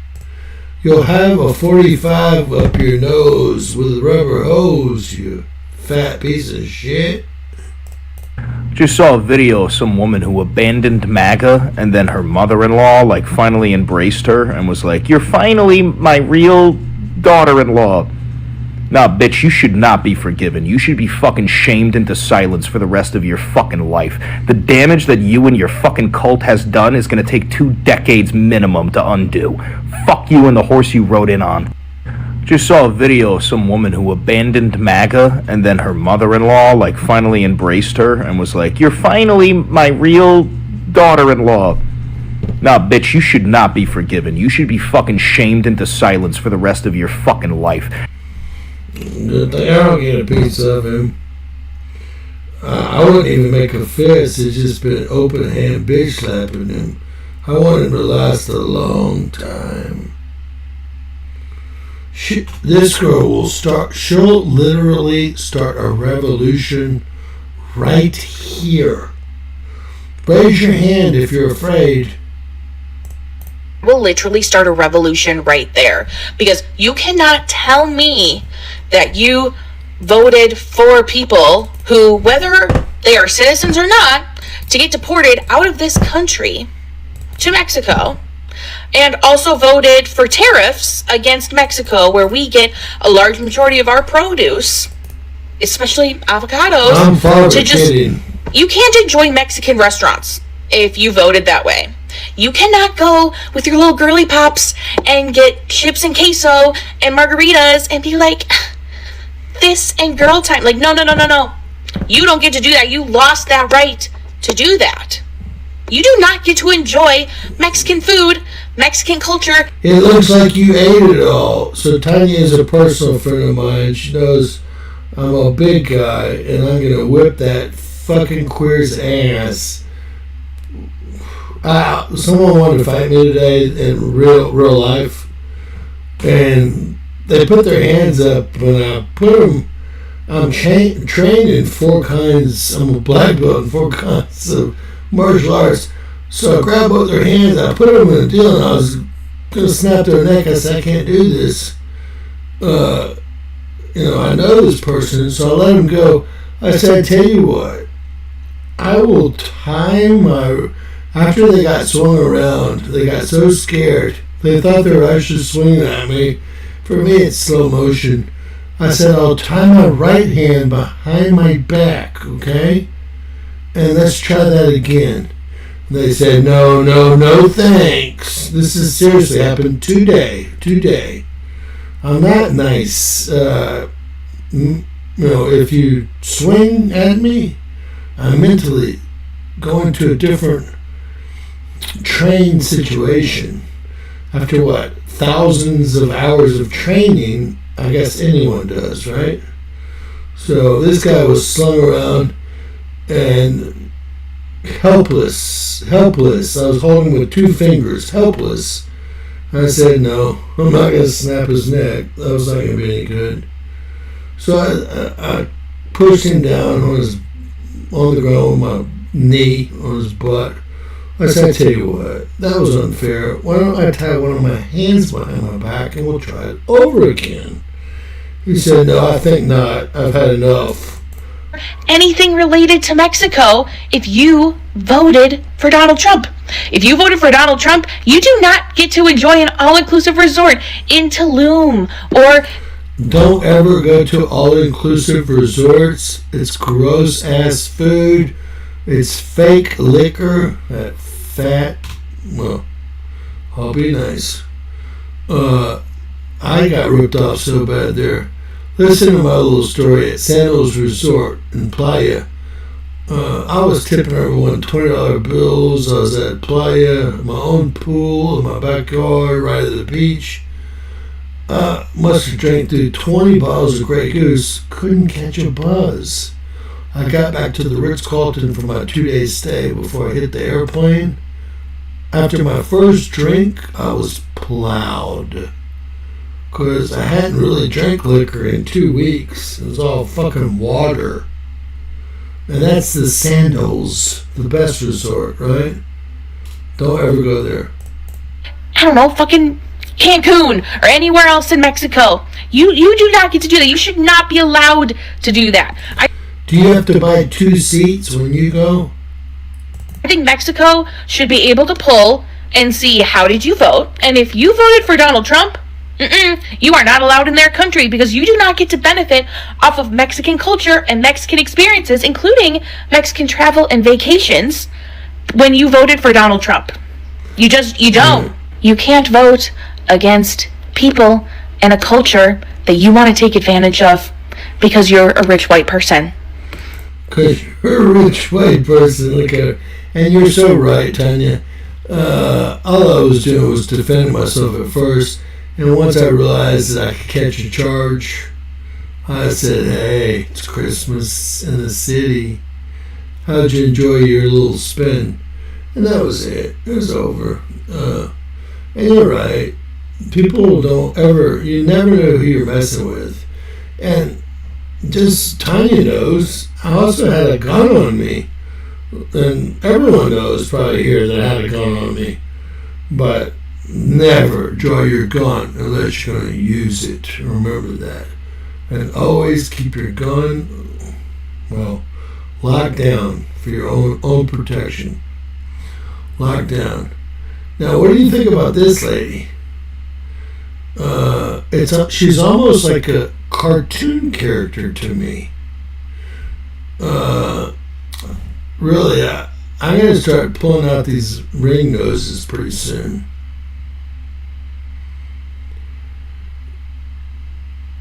You'll have a 45 up your nose with a rubber hose, you fat piece of shit. Just saw a video of some woman who abandoned MAGA, and then her mother-in-law, like, finally embraced her and was like, "You're finally my real daughter-in-law." Nah, bitch, you should not be forgiven. You should be fucking shamed into silence for the rest of your fucking life. The damage that you and your fucking cult has done is gonna take 2 decades minimum to undo. Fuck you and the horse you rode in on. Just saw a video of some woman who abandoned MAGA, and then her mother-in-law, like, finally embraced her and was like, "You're finally my real daughter-in-law." Nah, bitch, you should not be forgiven. You should be fucking shamed into silence for the rest of your fucking life. Good thing I don't get a piece of him. I wouldn't even make a fist. It's just been open hand bitch slapping him. I want him to last a long time. This girl will she'll literally start a revolution right here. Raise your hand if you're afraid. Will literally start a revolution right there, because you cannot tell me that you voted for people who, whether they are citizens or not, to get deported out of this country to Mexico, and also voted for tariffs against Mexico, where we get a large majority of our produce, especially avocados. I'm kidding. You can't enjoy Mexican restaurants if you voted that way. You cannot go with your little girly pops and get chips and queso and margaritas and be like, this and girl time. Like, no. You don't get to do that. You lost that right to do that. You do not get to enjoy Mexican food, Mexican culture. It looks like you ate it all. So Tanya is a personal friend of mine. She knows I'm a big guy, and I'm going to whip that fucking queer's ass. Someone wanted to fight me today in real life, and they put their hands up, and I put them. I'm trained in 4 kinds. I'm a black belt in 4 kinds of martial arts. So I grabbed both their hands, I put them in a deal, and I was gonna snap their neck. I said, I can't do this. I know this person, so I let him go. I said, I tell you what, I will time my. After they got swung around, they got so scared. They thought they were actually swinging at me. For me, it's slow motion. I said, I'll tie my right hand behind my back, okay? And let's try that again. And they said, no, thanks. This is seriously happened today. I'm not nice. If you swing at me, I'm mentally going to a different trained situation. After what? Thousands of hours of training, I guess anyone does, right? So this guy was slung around and helpless. I was holding him with 2 fingers, helpless. I said, no, I'm not going to snap his neck. That was not going to be any good. So I pushed him down on the ground with my knee on his butt. I said, I tell you what, that was unfair. Why don't I tie one of my hands behind my back and we'll try it over again? He said, no, I think not. I've had enough. Anything related to Mexico if you voted for Donald Trump. If you voted for Donald Trump, you do not get to enjoy an all-inclusive resort in Tulum or... Don't ever go to all-inclusive resorts. It's gross-ass food. It's fake liquor. That fat... Well, I'll be nice. I got ripped off so bad there. Listen to my little story at Sandals Resort in Playa. I was tipping everyone $20 bills. I was at Playa, my own pool in my backyard, right at the beach. Must have drank through 20 bottles of Grey Goose. Couldn't catch a buzz. I got back to the Ritz-Carlton for my 2-day stay before I hit the airplane. After my first drink, I was plowed. Because I hadn't really drank liquor in 2 weeks. It was all fucking water. And that's the Sandals, the best resort, right? Don't ever go there. I don't know, fucking Cancun or anywhere else in Mexico. You do not get to do that. You should not be allowed to do that. Do you have to buy 2 seats when you go? I think Mexico should be able to pull and see how did you vote, and if you voted for Donald Trump, you are not allowed in their country because you do not get to benefit off of Mexican culture and Mexican experiences, including Mexican travel and vacations, when you voted for Donald Trump. You don't. You can't vote against people and a culture that you want to take advantage of because you're a rich white person. Because you're a rich white person, look at her. And you're so right, Tanya. All I was doing was defending myself at first, and once I realized that I could catch a charge, I said, hey, it's Christmas in the city. How'd you enjoy your little spin? And that was it. It was over. And you're right. People you never know who you're messing with. And just Tanya knows, I also had a gun on me. And everyone knows probably here that I had a gun on me. But never draw your gun unless you're going to use it. Remember that. And always keep your gun, locked down for your own protection. Locked down. Now, what do you think about this lady? She's almost like a cartoon character to me. Really, I'm going to start pulling out these ring noses pretty soon.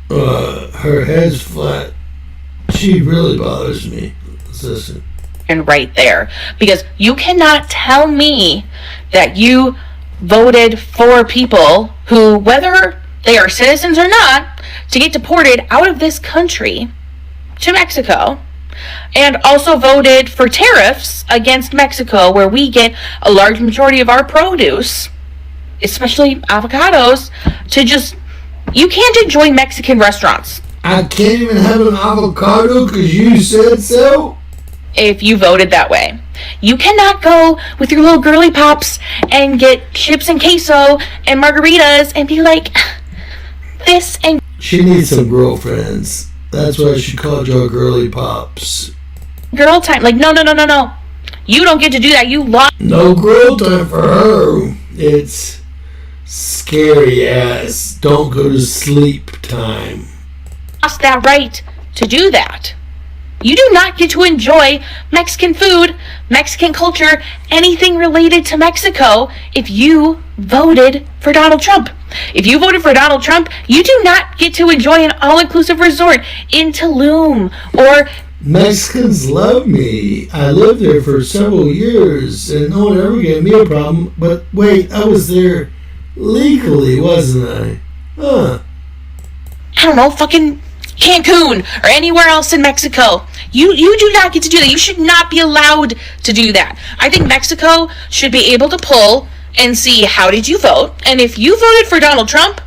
Her head's flat. She really bothers me. Listen. And right there, because you cannot tell me that you voted for people who, whether they are citizens or not, to get deported out of this country to Mexico, and also voted for tariffs against Mexico, where we get a large majority of our produce, especially avocados, to just, you can't enjoy Mexican restaurants. I can't even have an avocado because you said so? If you voted that way. You cannot go with your little girly pops and get chips and queso and margaritas and be like, this and... She needs some girlfriends. That's why she called y'all girly pops. Girl time. Like, no. You don't get to do that. You lost... No girl time for her. It's scary ass. Don't go to sleep time. Lost that right to do that. You do not get to enjoy Mexican food, Mexican culture, anything related to Mexico if you voted for Donald Trump. If you voted for Donald Trump, you do not get to enjoy an all-inclusive resort in Tulum or... Mexicans love me. I lived there for several years and no one ever gave me a problem. But wait, I was there legally, wasn't I? I don't know, fucking Cancun or anywhere else in Mexico. You do not get to do that. You should not be allowed to do that. I think Mexico should be able to pull and see how did you vote. And if you voted for Donald Trump,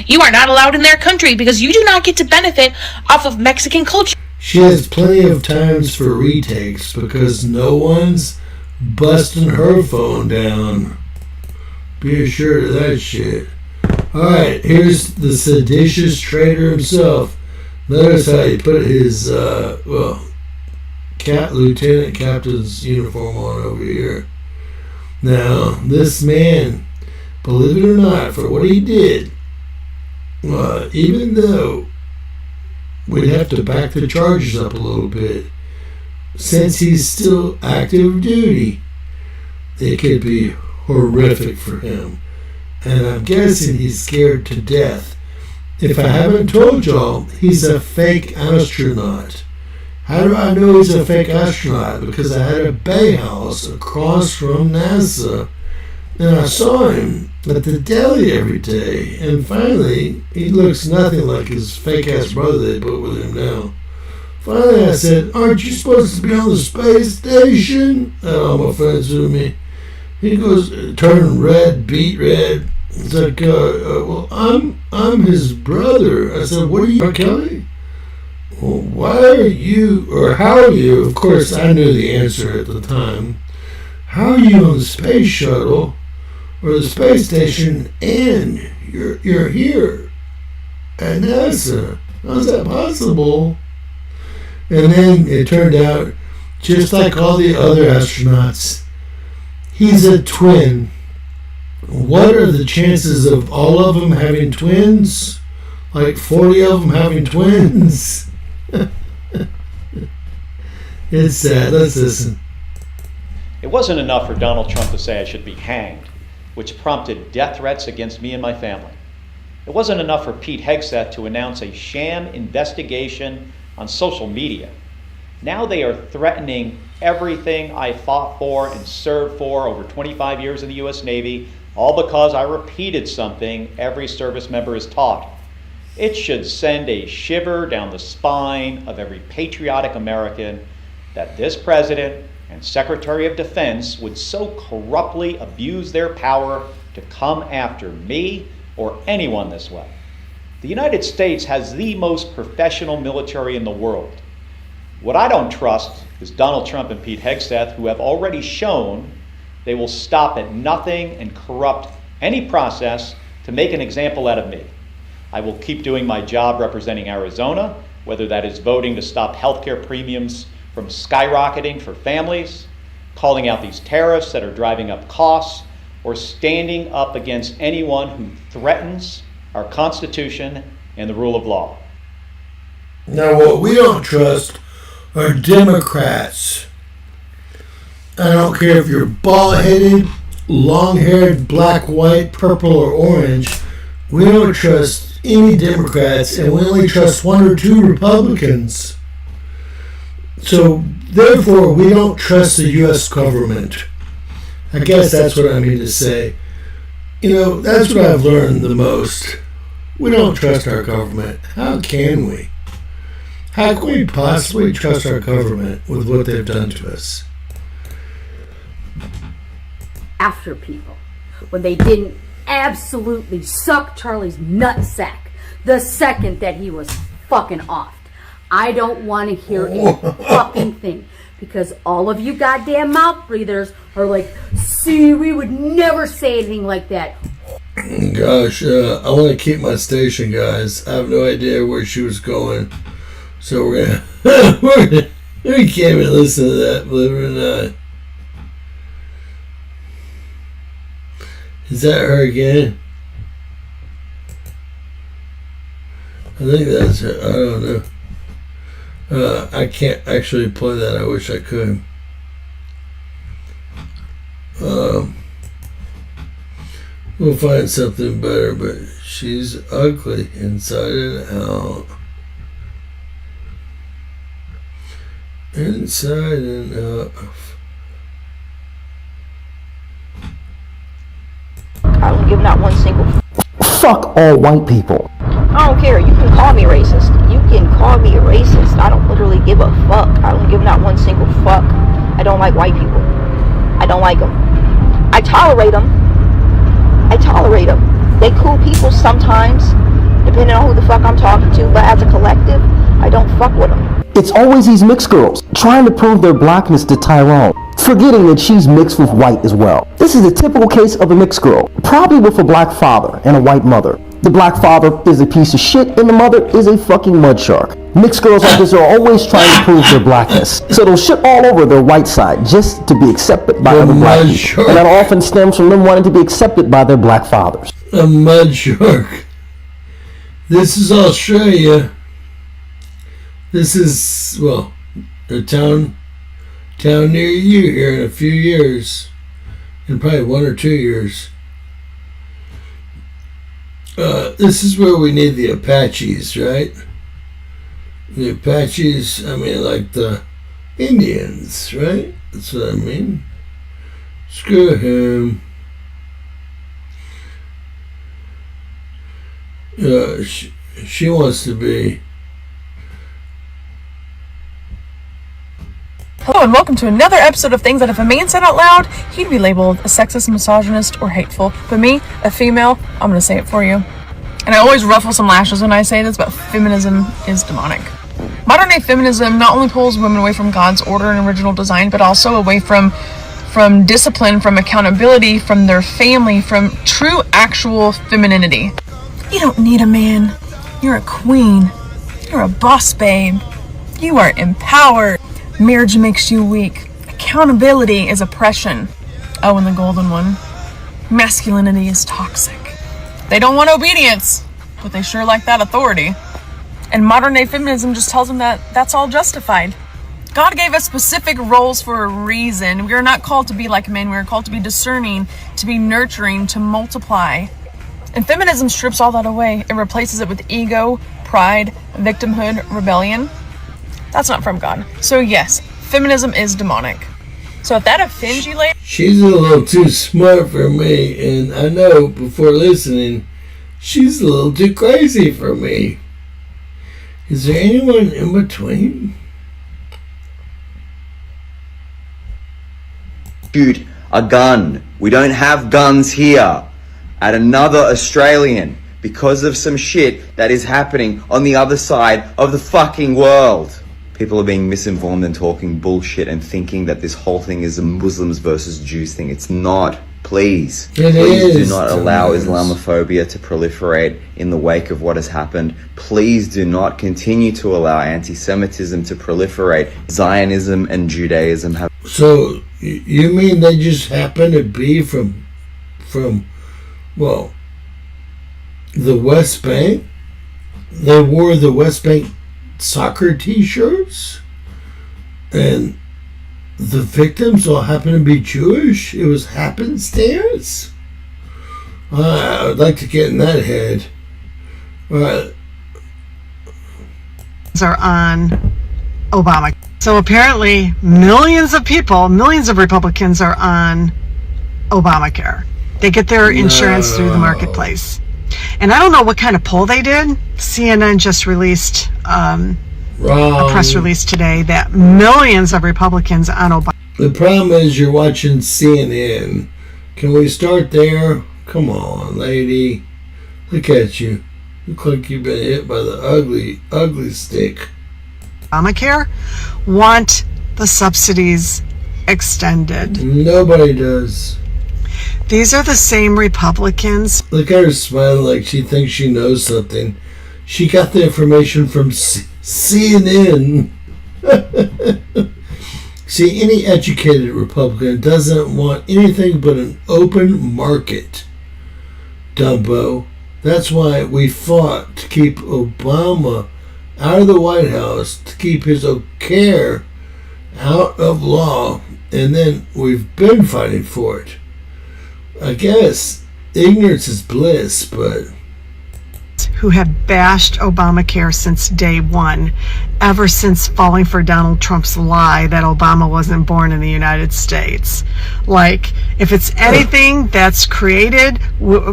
you are not allowed in their country because you do not get to benefit off of Mexican culture. She has plenty of times for retakes because no one's busting her phone down. Be assured of that shit. Alright, here's the seditious traitor himself. Notice how he put his, lieutenant captain's uniform on over here. Now, this man, believe it or not, for what he did, even though we'd have to back the charges up a little bit, since he's still active duty, it could be horrific for him. And I'm guessing he's scared to death. If I haven't told y'all, he's a fake astronaut. How do I know he's a fake astronaut? Because I had a bay house across from NASA, and I saw him at the deli every day. And finally, he looks nothing like his fake-ass brother they put with him now. Finally, I said, aren't you supposed to be on the space station? And all my friends with me. He goes, turn red, beet red. It's like, well, I'm his brother. I said, what are you, R. Kelly? Well, why are you, or how are you? Of course, I knew the answer at the time. How are you on the space shuttle or the space station and you're here at NASA? How's that possible? And then it turned out, just like all the other astronauts, he's a twin. What are the chances of all of them having twins? Like 40 of them having twins? It's sad. Let's listen. It wasn't enough for Donald Trump to say I should be hanged, which prompted death threats against me and my family. It wasn't enough for Pete Hegseth to announce a sham investigation on social media. Now they are threatening everything I fought for and served for over 25 years in the U.S. Navy, all because I repeated something every service member is taught. It should send a shiver down the spine of every patriotic American that this president and Secretary of Defense would so corruptly abuse their power to come after me or anyone this way. The United States has the most professional military in the world. What I don't trust is Donald Trump and Pete Hegseth, who have already shown they will stop at nothing and corrupt any process to make an example out of me. I will keep doing my job representing Arizona, whether that is voting to stop healthcare premiums from skyrocketing for families, calling out these tariffs that are driving up costs, or standing up against anyone who threatens our Constitution and the rule of law. Now, what we don't trust are Democrats. I don't care if you're bald-headed, long-haired, black, white, purple, or orange. We don't trust any Democrats, and we only trust one or two Republicans. So, therefore, we don't trust the U.S. government. I guess that's what I mean to say. You know, that's what I've learned the most. We don't trust our government. How can we? How can we possibly trust our government with what they've done to us? After people, when they didn't absolutely suck Charlie's nutsack the second that he was fucking offed. I don't want to hear a fucking thing, because all of you goddamn mouth breathers are like, see, we would never say anything like that. Gosh, I want to keep my station, guys. I have no idea where she was going. So we can't even listen to that, believe it or not. Is that her again? I think that's her. I don't know. I can't actually play that. I wish I could. We'll find something better, but she's ugly inside and out. Inside and out. I don't give not one single Fuck all white people. I don't care. You can call me racist. You can call me a racist. I don't literally give a fuck. I don't give not one single fuck. I don't like white people. I don't like them. I tolerate them. They cool people sometimes, depending on who the fuck I'm talking to, but as a collective, I don't fuck with them. It's always these mixed girls trying to prove their blackness to Tyrone, forgetting that she's mixed with white as well. This is a typical case of a mixed girl, probably with a black father and a white mother. The black father is a piece of shit and the mother is a fucking mud shark. Mixed girls like this are always trying to prove their blackness, so they'll shit all over their white side just to be accepted by other black people. And that often stems from them wanting to be accepted by their black fathers. A mud shark. This is Australia. This is, well, a town near you here in a few years. In probably 1 or 2 years. This is where we need the Apaches, right? The Apaches, I mean, like the Indians, right? That's what I mean. Screw him. She wants to be. Hello and welcome to another episode of Things That If a Man Said Out Loud, he'd be labeled a sexist, misogynist, or hateful. But me, a female, I'm going to say it for you. And I always ruffle some lashes when I say this, but feminism is demonic. Modern day feminism not only pulls women away from God's order and original design, but also away from discipline, from accountability, from their family, from true, actual femininity. You don't need a man. You're a queen. You're a boss babe. You are empowered. Marriage makes you weak. Accountability is oppression. Oh, and the golden one. Masculinity is toxic. They don't want obedience, but they sure like that authority. And modern day feminism just tells them that that's all justified. God gave us specific roles for a reason. We are not called to be like men. We are called to be discerning, to be nurturing, to multiply. And feminism strips all that away. It replaces it with ego, pride, victimhood, rebellion. That's not from God. So yes, feminism is demonic. So if that offends you later... She's a little too smart for me, and I know before listening, she's a little too crazy for me. Is there anyone in between? Shoot a gun. We don't have guns here. At another Australian because of some shit that is happening on the other side of the fucking world. People are being misinformed and talking bullshit and thinking that this whole thing is a Muslims versus Jews thing. It's not. Please. Please do not allow Islamophobia to proliferate in the wake of what has happened. Please do not continue to allow anti-Semitism to proliferate. Zionism and Judaism have... So, you mean they just happen to be from well, the West Bank? They wore the West Bank soccer t-shirts? And the victims all happen to be Jewish? It was happenstance? I would like to get in that head. Are on Obama. So apparently millions of people, millions of Republicans are on Obamacare. They get their insurance through the marketplace. And I don't know what kind of poll they did. CNN just released a press release today that millions of Republicans on Obama. The problem is you're watching CNN. Can we start there? Come on, lady. Look at you. Look like you've been hit by the ugly stick. Obamacare want the subsidies extended. Nobody does. These are the same Republicans. Look at her smiling like she thinks she knows something. She got the information from CNN. See, any educated Republican doesn't want anything but an open market. Dumbo. That's why we fought to keep Obama out of the White House, to keep his care out of law, and then we've been fighting for it. I guess ignorance is bliss, but... who have bashed Obamacare since day one, ever since falling for Donald Trump's lie that Obama wasn't born in the United States. Like, if it's anything that's created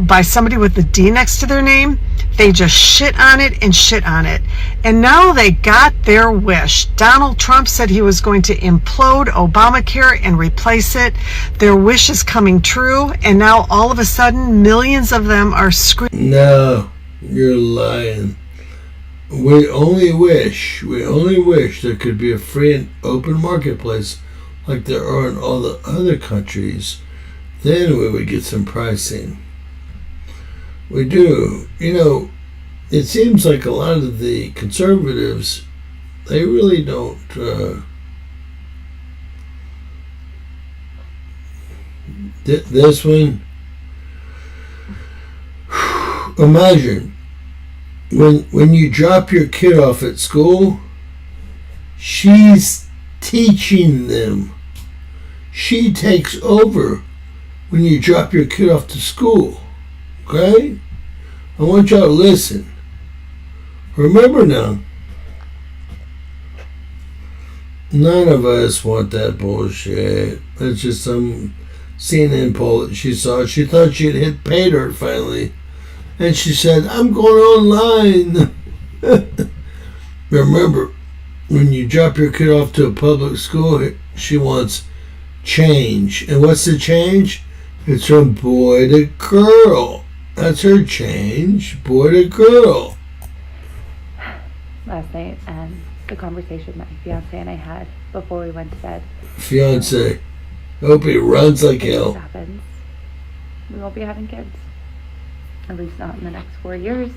by somebody with the D next to their name, they just shit on it and shit on it. And now they got their wish. Donald Trump said he was going to implode Obamacare and replace it. Their wish is coming true, and now all of a sudden millions of them are screaming. No. You're lying. We only wish there could be a free and open marketplace like there are in all the other countries. Then we would get some pricing. We do. You know, it seems like a lot of the conservatives, they really don't this one. Imagine when you drop your kid off at school, she's teaching them. She takes over when you drop your kid off to school. Okay? I want y'all to listen. Remember now, none of us want that bullshit. That's just some CNN poll that she saw. She thought she'd hit pay dirt finally. And she said, I'm going online. Remember, when you drop your kid off to a public school, she wants change. And what's the change? It's from boy to girl. That's her change, boy to girl. Last night, the conversation that my fiance and I had before we went to bed. Fiance. I hope he runs like hell. If this happens, we won't be having kids. At least not in the next 4 years.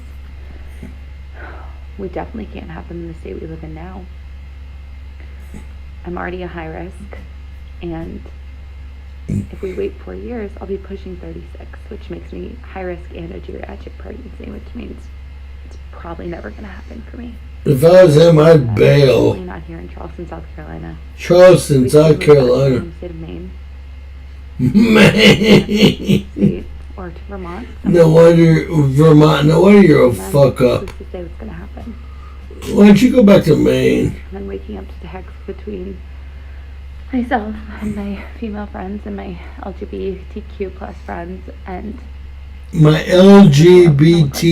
We definitely can't have them in the state we live in now. I'm already a high risk, and if we wait 4 years, I'll be pushing 36, which makes me high risk and a geriatric pregnancy, which means it's probably never going to happen for me. If I was him, I'd bail. Probably not here in Charleston, South Carolina. Charleston, South Carolina. State of Maine. Maine. Or to Vermont. No wonder, Vermont, no wonder you're a fuck up. Who's to say what's going to happen? Why don't you go back to Maine? And then waking up to text between myself and my female friends and my LGBTQ plus friends and my LGBTQ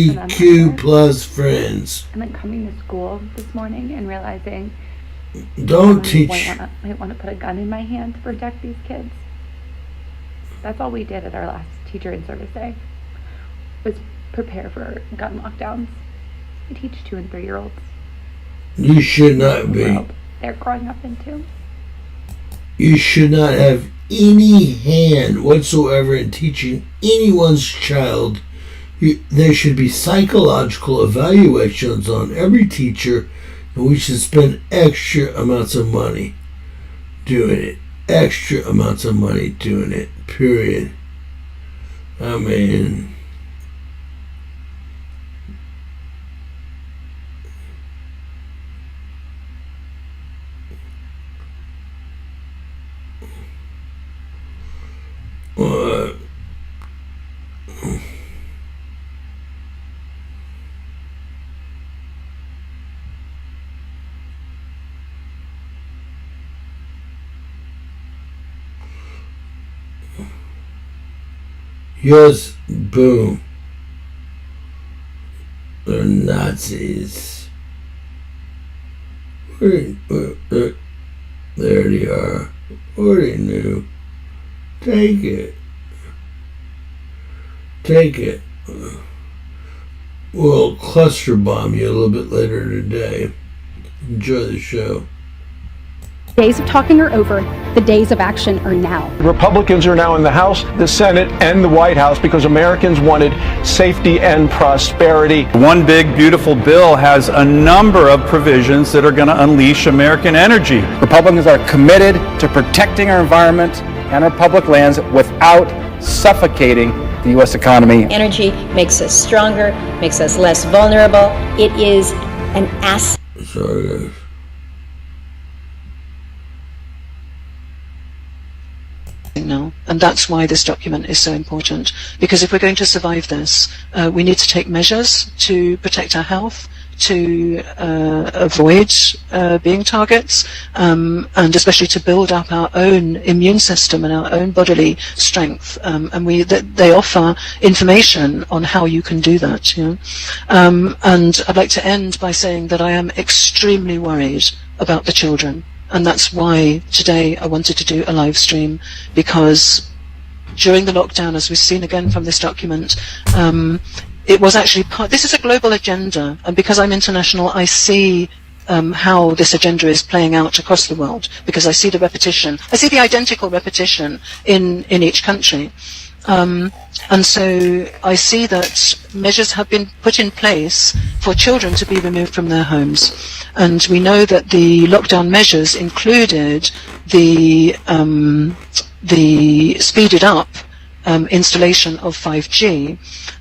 plus friends. and then coming to school this morning and realizing Don't someone teach. might want to put a gun in my hand to protect these kids. That's all we did at our last teacher in service day, was prepare for gun lockdowns. I teach 2 and 3 year olds. You should not be. They're growing up into. You should not have any hand whatsoever in teaching anyone's child. There should be psychological evaluations on every teacher, and we should spend extra amounts of money doing it. Extra amounts of money doing it, period. I mean, yes, boom. They're Nazis. There they are. Already knew. Take it. Take it. We'll cluster bomb you a little bit later today. Enjoy the show. Days of talking are over. The days of action are now. Republicans are now in the House, the Senate, and the White House because Americans wanted safety and prosperity. One big, beautiful bill has a number of provisions that are going to unleash American energy. Republicans are committed to protecting our environment and our public lands without suffocating the U.S. economy. Energy makes us stronger, makes us less vulnerable. It is an asset. Sorry, guys. Now, and that's why this document is so important, because if we're going to survive this, we need to take measures to protect our health, to avoid being targets, and especially to build up our own immune system and our own bodily strength. And they offer information on how you can do that. You know? And I'd like to end by saying that I am extremely worried about the children. And that's why today I wanted to do a live stream, because during the lockdown, as we've seen again from this document, it was actually this is a global agenda, and because I'm international, I see how this agenda is playing out across the world, because I see the repetition. I see the identical repetition in each country. And so I see that measures have been put in place for children to be removed from their homes. And we know that the lockdown measures included the speeded up installation of 5G.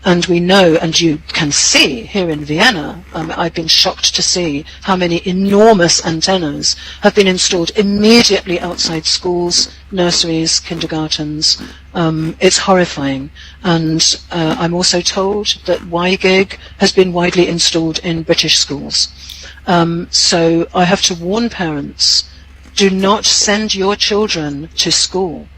And we know, and you can see here in Vienna, I've been shocked to see how many enormous antennas have been installed immediately outside schools, nurseries, kindergartens. It's horrifying. And I'm also told that WiGig has been widely installed in British schools. So I have to warn parents, do not send your children to school,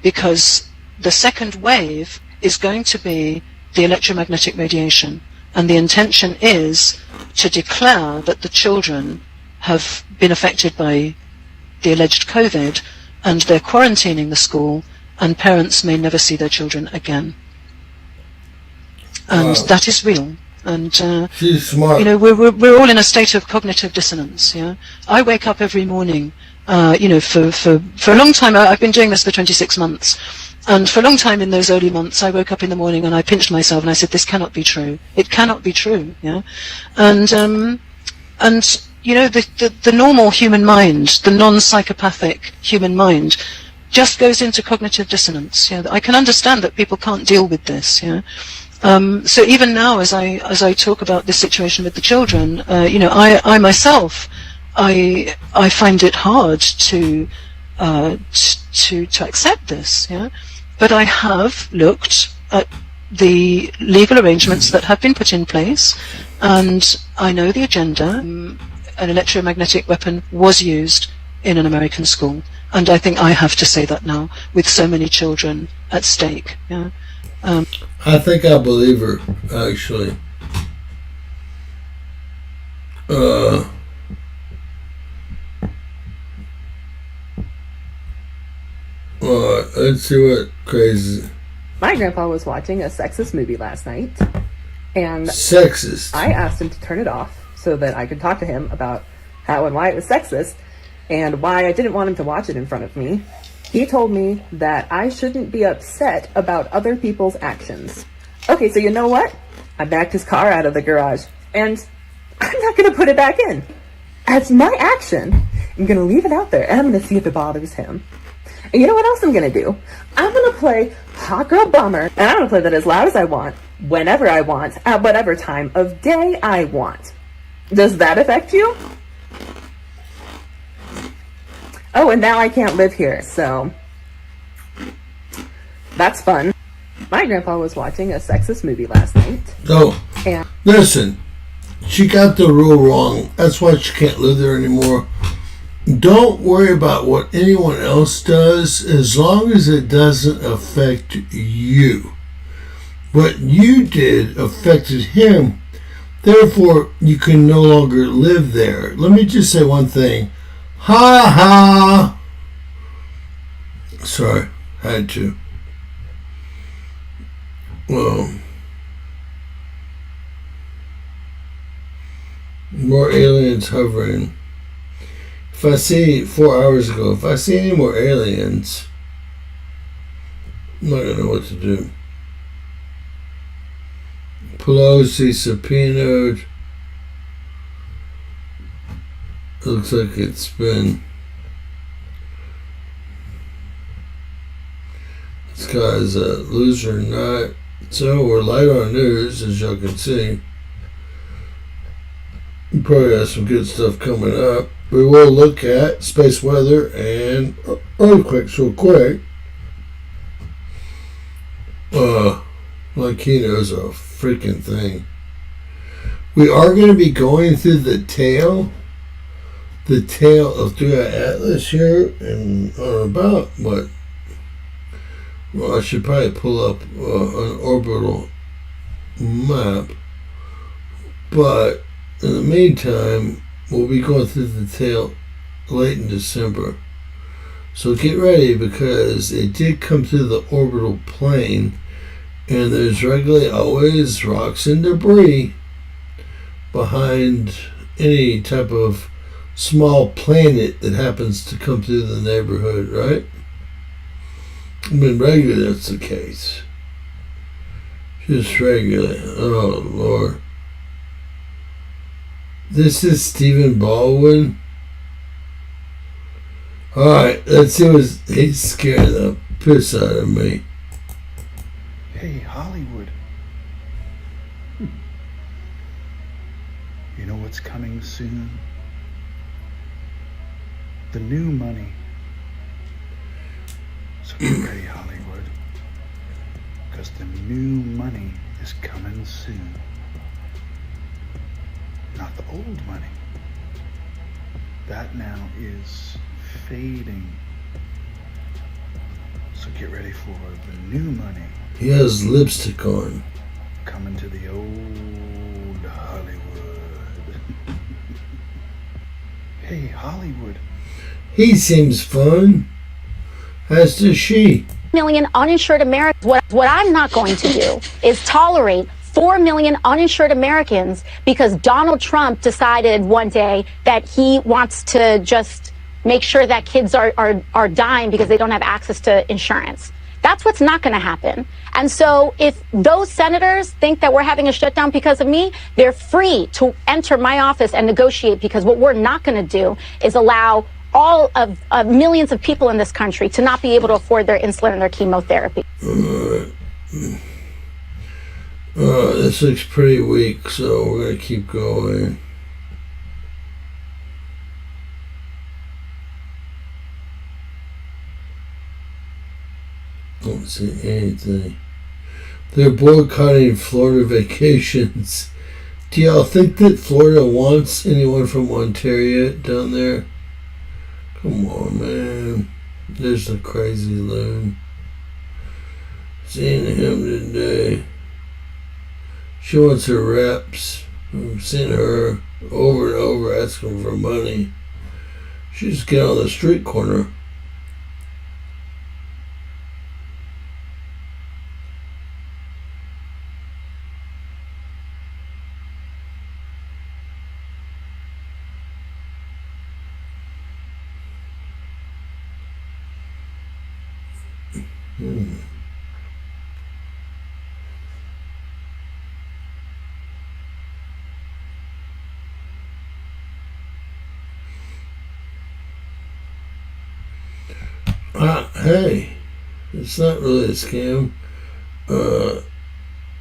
because the second wave is going to be the electromagnetic radiation, and the intention is to declare that the children have been affected by the alleged COVID, and they're quarantining the school, and parents may never see their children again. And that is real. And she's smart. You know, we're all in a state of cognitive dissonance. Yeah, I wake up every morning. You know, for a long time, I've been doing this for 26 months. And for a long time in those early months, I woke up in the morning and I pinched myself and I said, this cannot be true. It cannot be true. Yeah. And you know, the normal human mind, the non-psychopathic human mind, just goes into cognitive dissonance. You know, I can understand that people can't deal with this. You know, so even now, as I talk about this situation with the children, you know, I myself, I find it hard to accept this. Yeah, but I have looked at the legal arrangements that have been put in place, and I know the agenda. An electromagnetic weapon was used in an American school, and I think I have to say that now, with so many children at stake. Yeah. I think I believe her, actually. Let's see what crazy. My grandpa was watching a sexist movie last night, and Sexist. I asked him to turn it off so that I could talk to him about how and why it was sexist and why I didn't want him to watch it in front of me. He told me that I shouldn't be upset about other people's actions. Okay, so you know what? I backed his car out of the garage, and I'm not going to put it back in. That's my action. I'm going to leave it out there, and I'm going to see if it bothers him. And you know what else I'm going to do? I'm going to play Hot Girl Bummer, and I'm going to play that as loud as I want, whenever I want, at whatever time of day I want. Does that affect you? Oh, and now I can't live here, so that's fun. My grandpa was watching a sexist movie last night. Oh, and listen, she got the rule wrong. That's why she can't live there anymore. Don't worry about what anyone else does as long as it doesn't affect you. What you did affected him. Therefore, you can no longer live there. Let me just say one thing. Ha ha! Sorry, had to. Well, more aliens hovering. If I see 4 hours ago, if I see any more aliens, I'm not gonna know what to do. Pelosi subpoenaed. Looks like it's been. This guy's a loser nut. So we're light on news, as y'all can see. We probably got some good stuff coming up. We will look at space weather and earthquakes real quick. Like he knows a freaking thing. We are going to be going through the tail of 3i Atlas here in about what? Well, I should probably pull up an orbital map, but in the meantime, we'll be going through the tail late in December. So get ready, because it did come through the orbital plane, and there's regularly always rocks and debris behind any type of small planet that happens to come through the neighborhood, right? I mean, regularly that's the case. Just regularly. Oh, Lord. This is Stephen Baldwin. Alright, let's see what he's scaring the piss out of me. Hey, Hollywood. You know what's coming soon? The new money. So get ready, Hollywood, because the new money is coming soon. Not the old money. That now is fading. So get ready for the new money. He has lipstick on. Coming to the old Hollywood. Hey, Hollywood. He seems fun. As does she. Million uninsured Americans. What I'm not going to do is tolerate 4 million uninsured Americans because Donald Trump decided one day that he wants to just make sure that kids are dying because they don't have access to insurance. That's what's not going to happen. And so if those senators think that we're having a shutdown because of me, they're free to enter my office and negotiate, because what we're not going to do is allow all of millions of people in this country to not be able to afford their insulin and their chemotherapy. This looks pretty weak, so we're going to keep going. Don't see anything. They're boycotting Florida vacations. Do y'all think that Florida wants anyone from Ontario down there? Come on, man. There's the crazy loon. Seeing him today. She wants her reps. I've seen her over and over asking for money. She just get on the street corner. Hey, it's not really a scam.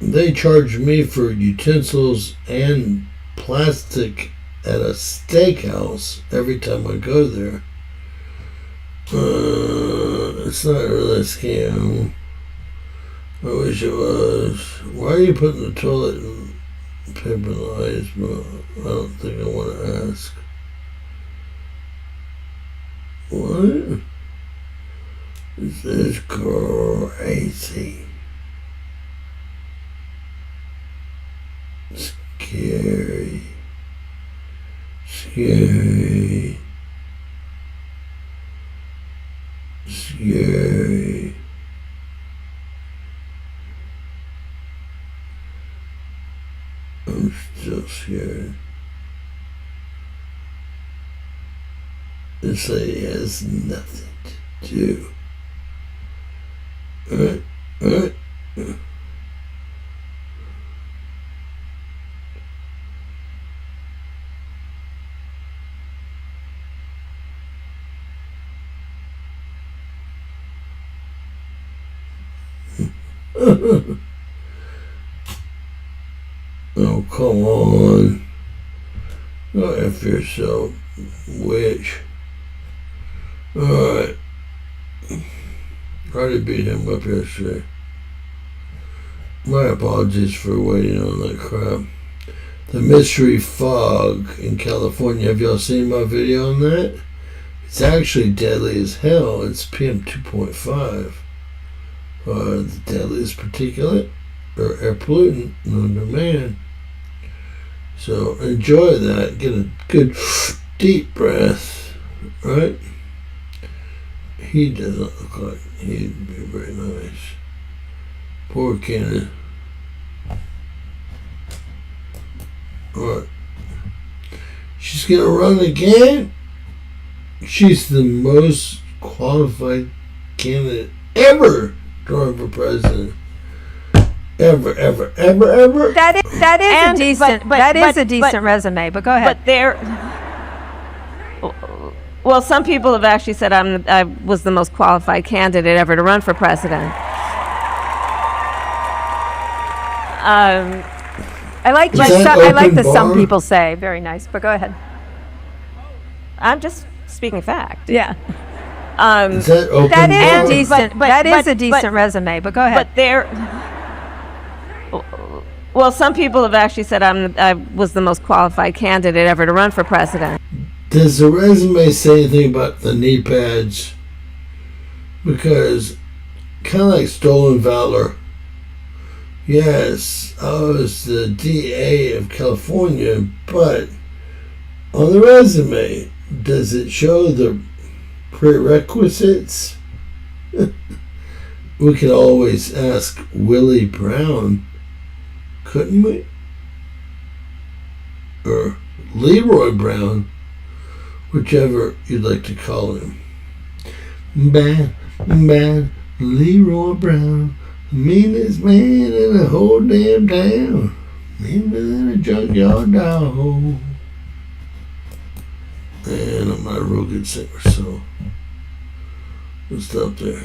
They charge me for utensils and plastic at a steakhouse every time I go there. It's not really a scam. I wish it was. Why are you putting the toilet paper in the ice? But I don't think I want to ask. What? This is crazy. Scary. Scary. Scary. I'm still scared. This lady has nothing to do. Oh, come on. Oh, F yourself, witch. Alright. Already beat him up yesterday. My apologies for waiting on that crap. The mystery fog in California. Have y'all seen my video on that? It's actually deadly as hell. It's PM 2.5. The deadliest particulate or air pollutant known to man. So enjoy that. Get a good deep breath. Right? He doesn't look like he'd be very nice. Poor Kenny. Alright. She's gonna run again? She's the most qualified candidate ever to run for president. Ever. That is a decent resume, but go ahead. But there... Well, some people have actually said I was the most qualified candidate ever to run for president. I like the some people say. Very nice, but go ahead. I'm just speaking fact. Yeah. Is that open that is bar? a decent. That is a decent resume, but go ahead. But there. Well, some people have actually said I was the most qualified candidate ever to run for president. Does the resume say anything about the knee pads? Because, kind of like stolen valor. Yes, I was the DA of California, but on the resume, does it show the prerequisites? We could always ask Willie Brown, couldn't we? Or Leroy Brown. Whichever you'd like to call him. Leroy Brown, the meanest man in the whole damn town. Meaner than a junkyard dog. And I'm not a real good singer, so let's stop there.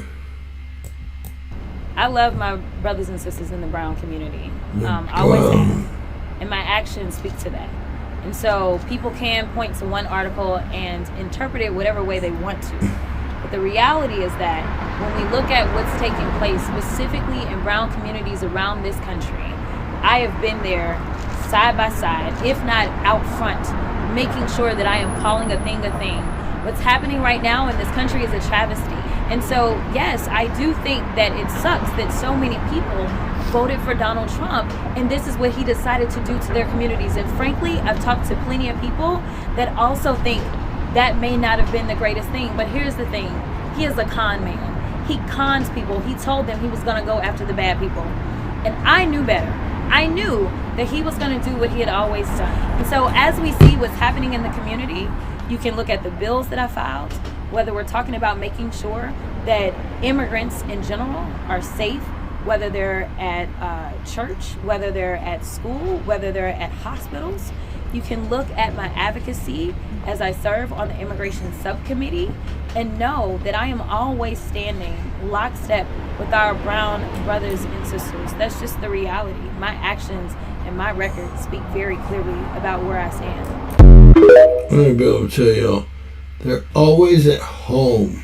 I love my brothers and sisters in the brown community. Wow. I always have. And my actions speak to that. And so people can point to one article and interpret it whatever way they want to. But the reality is that when we look at what's taking place specifically in brown communities around this country, I have been there side by side, if not out front, making sure that I am calling a thing. What's happening right now in this country is a travesty. And so, yes, I do think that it sucks that so many people voted for Donald Trump, and this is what he decided to do to their communities. And frankly, I've talked to plenty of people that also think that may not have been the greatest thing. But here's the thing. He is a con man. He cons people. He told them he was going to go after the bad people. And I knew better. I knew that he was going to do what he had always done. And so as we see what's happening in the community, you can look at the bills that I filed, whether we're talking about making sure that immigrants in general are safe, whether they're at church, whether they're at school, whether they're at hospitals. You can look at my advocacy as I serve on the immigration subcommittee and know that I am always standing lockstep with our brown brothers and sisters. That's just the reality. My actions and my record speak very clearly about where I stand. I'm going to be able to tell y'all, they're always at home.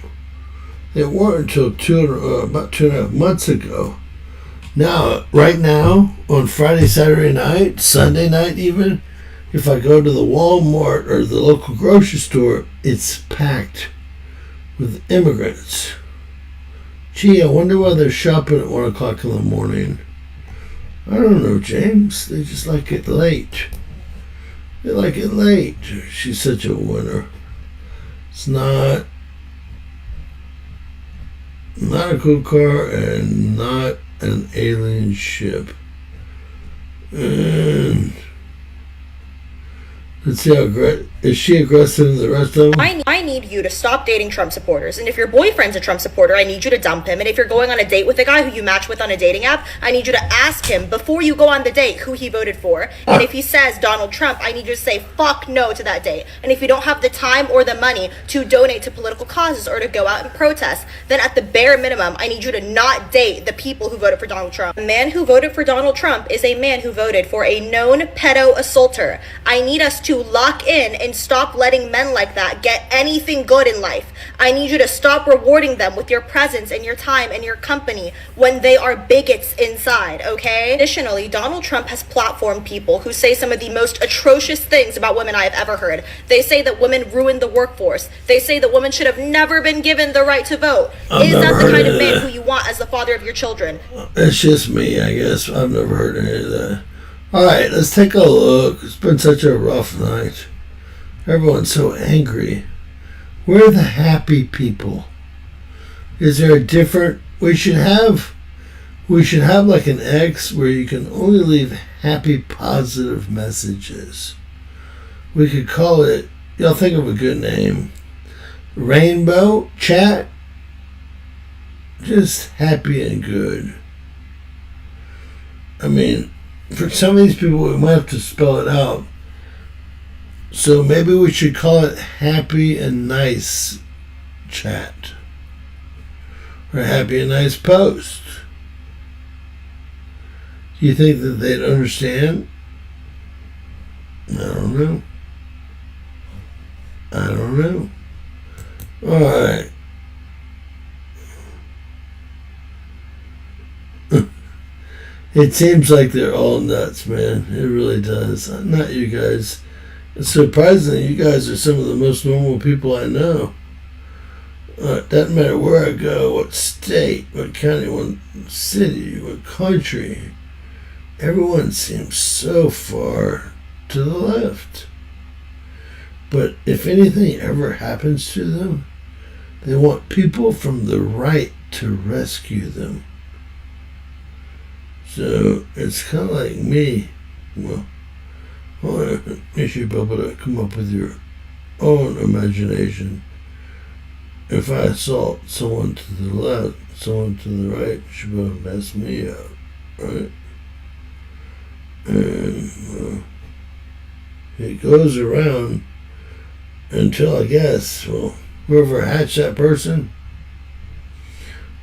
They weren't until about 2.5 months ago. Now, right now, on Friday, Saturday night, Sunday night even, if I go to the Walmart or the local grocery store, it's packed with immigrants. Gee, I wonder why they're shopping at 1 o'clock in the morning. I don't know, James. They just like it late. They like it late. She's such a winner. It's not a cool car and not an alien ship. And let's see how is she aggressive than the rest of them? I need you to stop dating Trump supporters. And if your boyfriend's a Trump supporter, I need you to dump him. And if you're going on a date with a guy who you match with on a dating app, I need you to ask him before you go on the date who he voted for. And if he says Donald Trump, I need you to say fuck no to that date. And if you don't have the time or the money to donate to political causes or to go out and protest, then at the bare minimum, I need you to not date the people who voted for Donald Trump. A man who voted for Donald Trump is a man who voted for a known pedo assaulter. I need us to lock in and stop letting men like that get anything good in life. I need you to stop rewarding them with your presence and your time and your company when they are bigots inside, okay? Additionally, Donald Trump has platformed people who say some of the most atrocious things about women I have ever heard. They say that women ruined the workforce. They say that women should have never been given the right to vote. Is that the kind of man who you want as the father of your children? It's just me, I guess. I've never heard any of that. Alright, let's take a look. It's been such a rough night. Everyone's so angry. We're the happy people. Is there a different... We should have like an X where you can only leave happy, positive messages. We could call it... Y'all think of a good name. Rainbow Chat. Just happy and good. I mean, for some of these people, we might have to spell it out. So maybe we should call it Happy and Nice Chat. Or Happy and Nice Post. Do you think that they'd understand? I don't know. I don't know. Alright. It seems like they're all nuts, man. It really does. Not you guys. It's surprising you guys are some of the most normal people I know. Doesn't matter where I go, what state, what county, what city, what country. Everyone seems so far to the left. But if anything ever happens to them, they want people from the right to rescue them. So it's kind of like me. Well, you should be able to come up with your own imagination. If I assault someone to the left, someone to the right should both mess me up, right? And it goes around until, I guess, well, whoever hatched that person.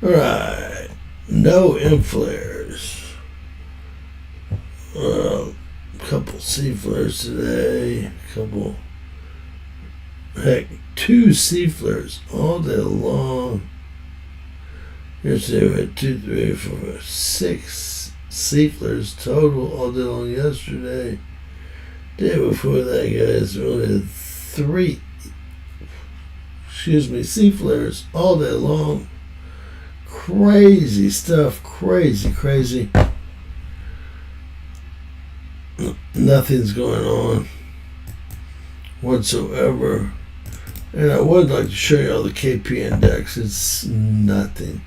Alright, no M flares. Couple C flares today, heck, 2 C flares all day long. Yesterday we had 2, 3, 4, 5, 6 C flares total all day long yesterday. Day before that, guys, we only had 3 C flares all day long. Crazy stuff, crazy. Nothing's going on whatsoever. And I would like to show you all the KP index. It's nothing.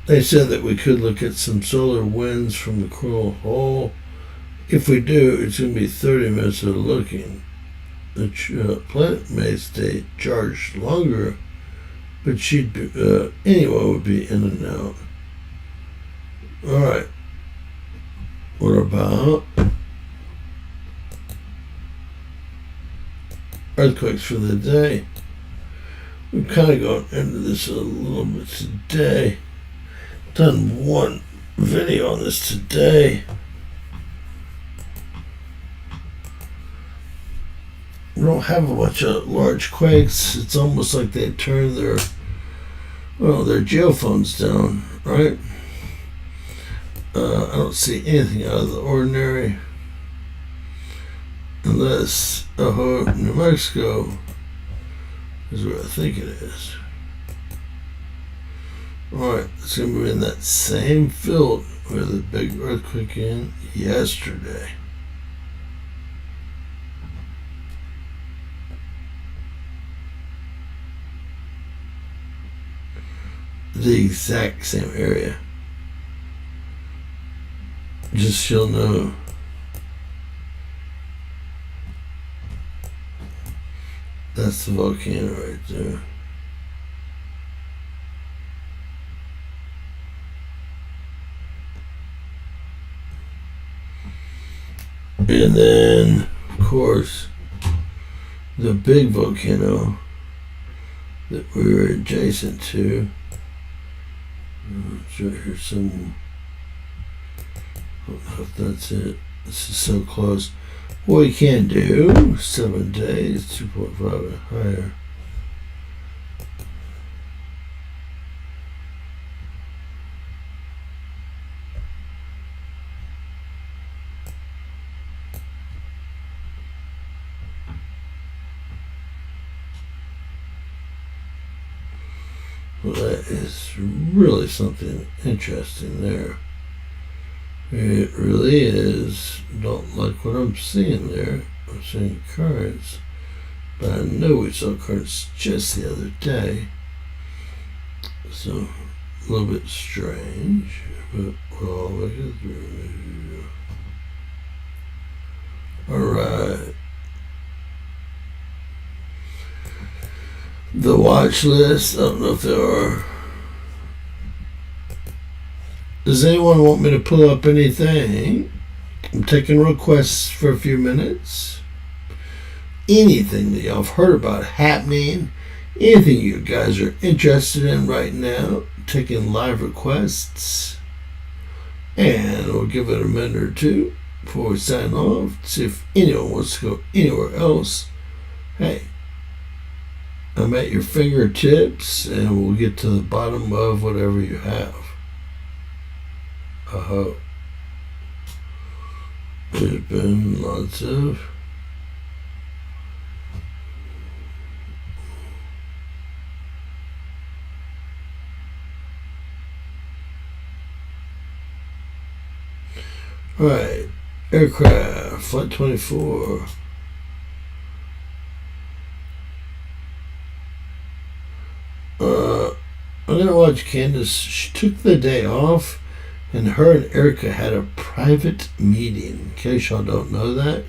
They said that we could look at some solar winds from the coronal hole. If we do, it's going to be 30 minutes of looking. The planet may stay charged longer, but she'd be, anyway, would be in and out. Alright. What about earthquakes for the day? We've kind of gone into this a little bit today. Done one video on this today. We don't have a bunch of large quakes. It's almost like they turned their geophones down, right? I don't see anything out of the ordinary, unless New Mexico is where I think it is. Alright, it's going to be in that same field where the big earthquake in yesterday. The exact same area. Just so you'll know. That's the volcano right there. And then, of course, the big volcano that we were adjacent to. It's right here somewhere. I don't know if that's it. This is so close. What we can do, 7 days, 2.5 and higher. Well, that is really something interesting there. It really is. Don't like what I'm seeing there. I'm seeing currents, but I know we saw currents just the other day. So, a little bit strange, but we'll all make it through. Alright. The watch list, I don't know if there are. Does anyone want me to pull up anything? I'm taking requests for a few minutes. Anything that y'all have heard about happening, anything you guys are interested in right now, taking live requests. And we'll give it a minute or two before we sign off. See if anyone wants to go anywhere else. Hey, I'm at your fingertips, and we'll get to the bottom of whatever you have. I hope. There's been lots of Alright, aircraft, Flight 24. I'm gonna watch Candace. She took the day off, and her and Erica had a private meeting. In case y'all don't know that,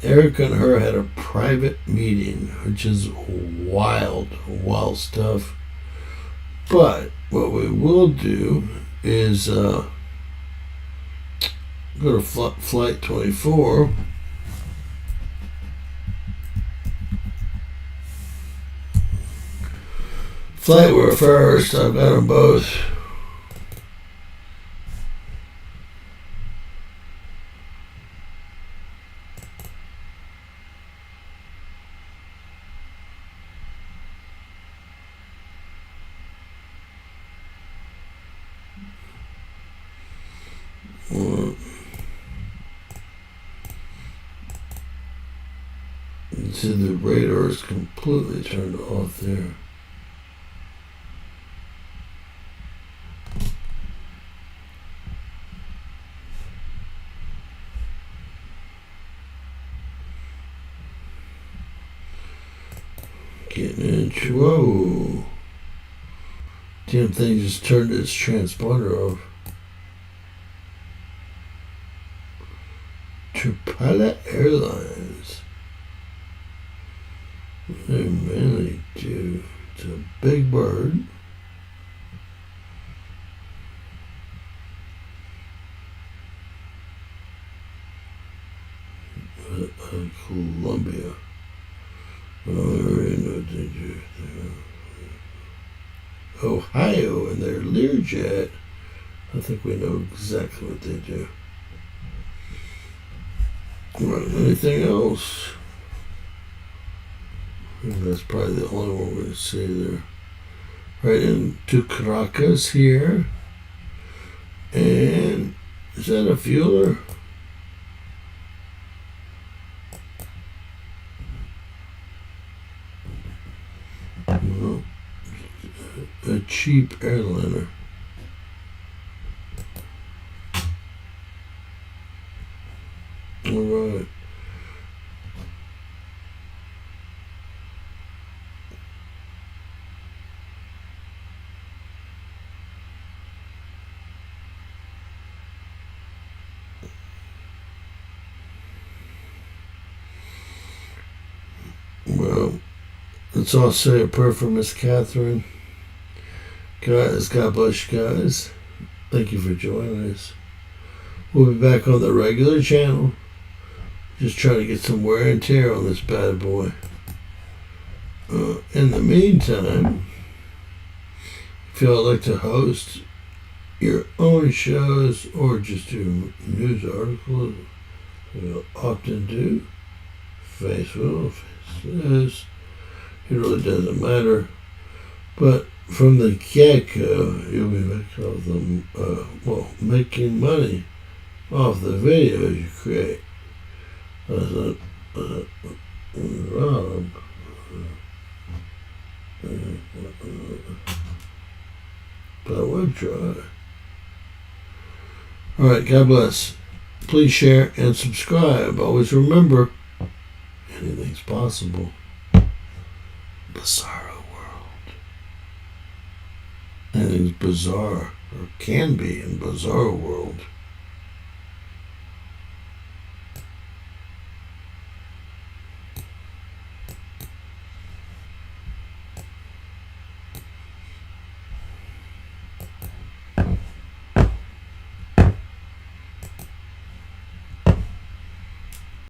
Eric and her had a private meeting, which is wild stuff. But what we will do is go to flight 24. Flightwear first. I've got them both. See, the radar is completely turned off there. Getting in. Whoa. Damn thing just turned its transponder off. Tripala Airlines. They really do. It's a big bird. Columbia. Oh, I already know what they do. Ohio and their Learjet. I think we know exactly what they do. Right, anything else? I think that's probably the only one we're going to see there. Right into Caracas here. And is that a fueler? No. A cheap airliner. All right. Well, let's all say a prayer for Miss Catherine. Guys, God bless you guys. Thank you for joining us. We'll be back on the regular channel. Just trying to get some wear and tear on this bad boy. In the meantime, if y'all like to host your own shows or just do news articles, you'll often do. Face will, face this. It really doesn't matter. But from the get-go, you'll be making money off the videos you create. Rob. But I would try. Alright, God bless. Please share and subscribe. Always remember, anything's possible. Bizarro world. Anything's bizarre, or can be in bizarre world.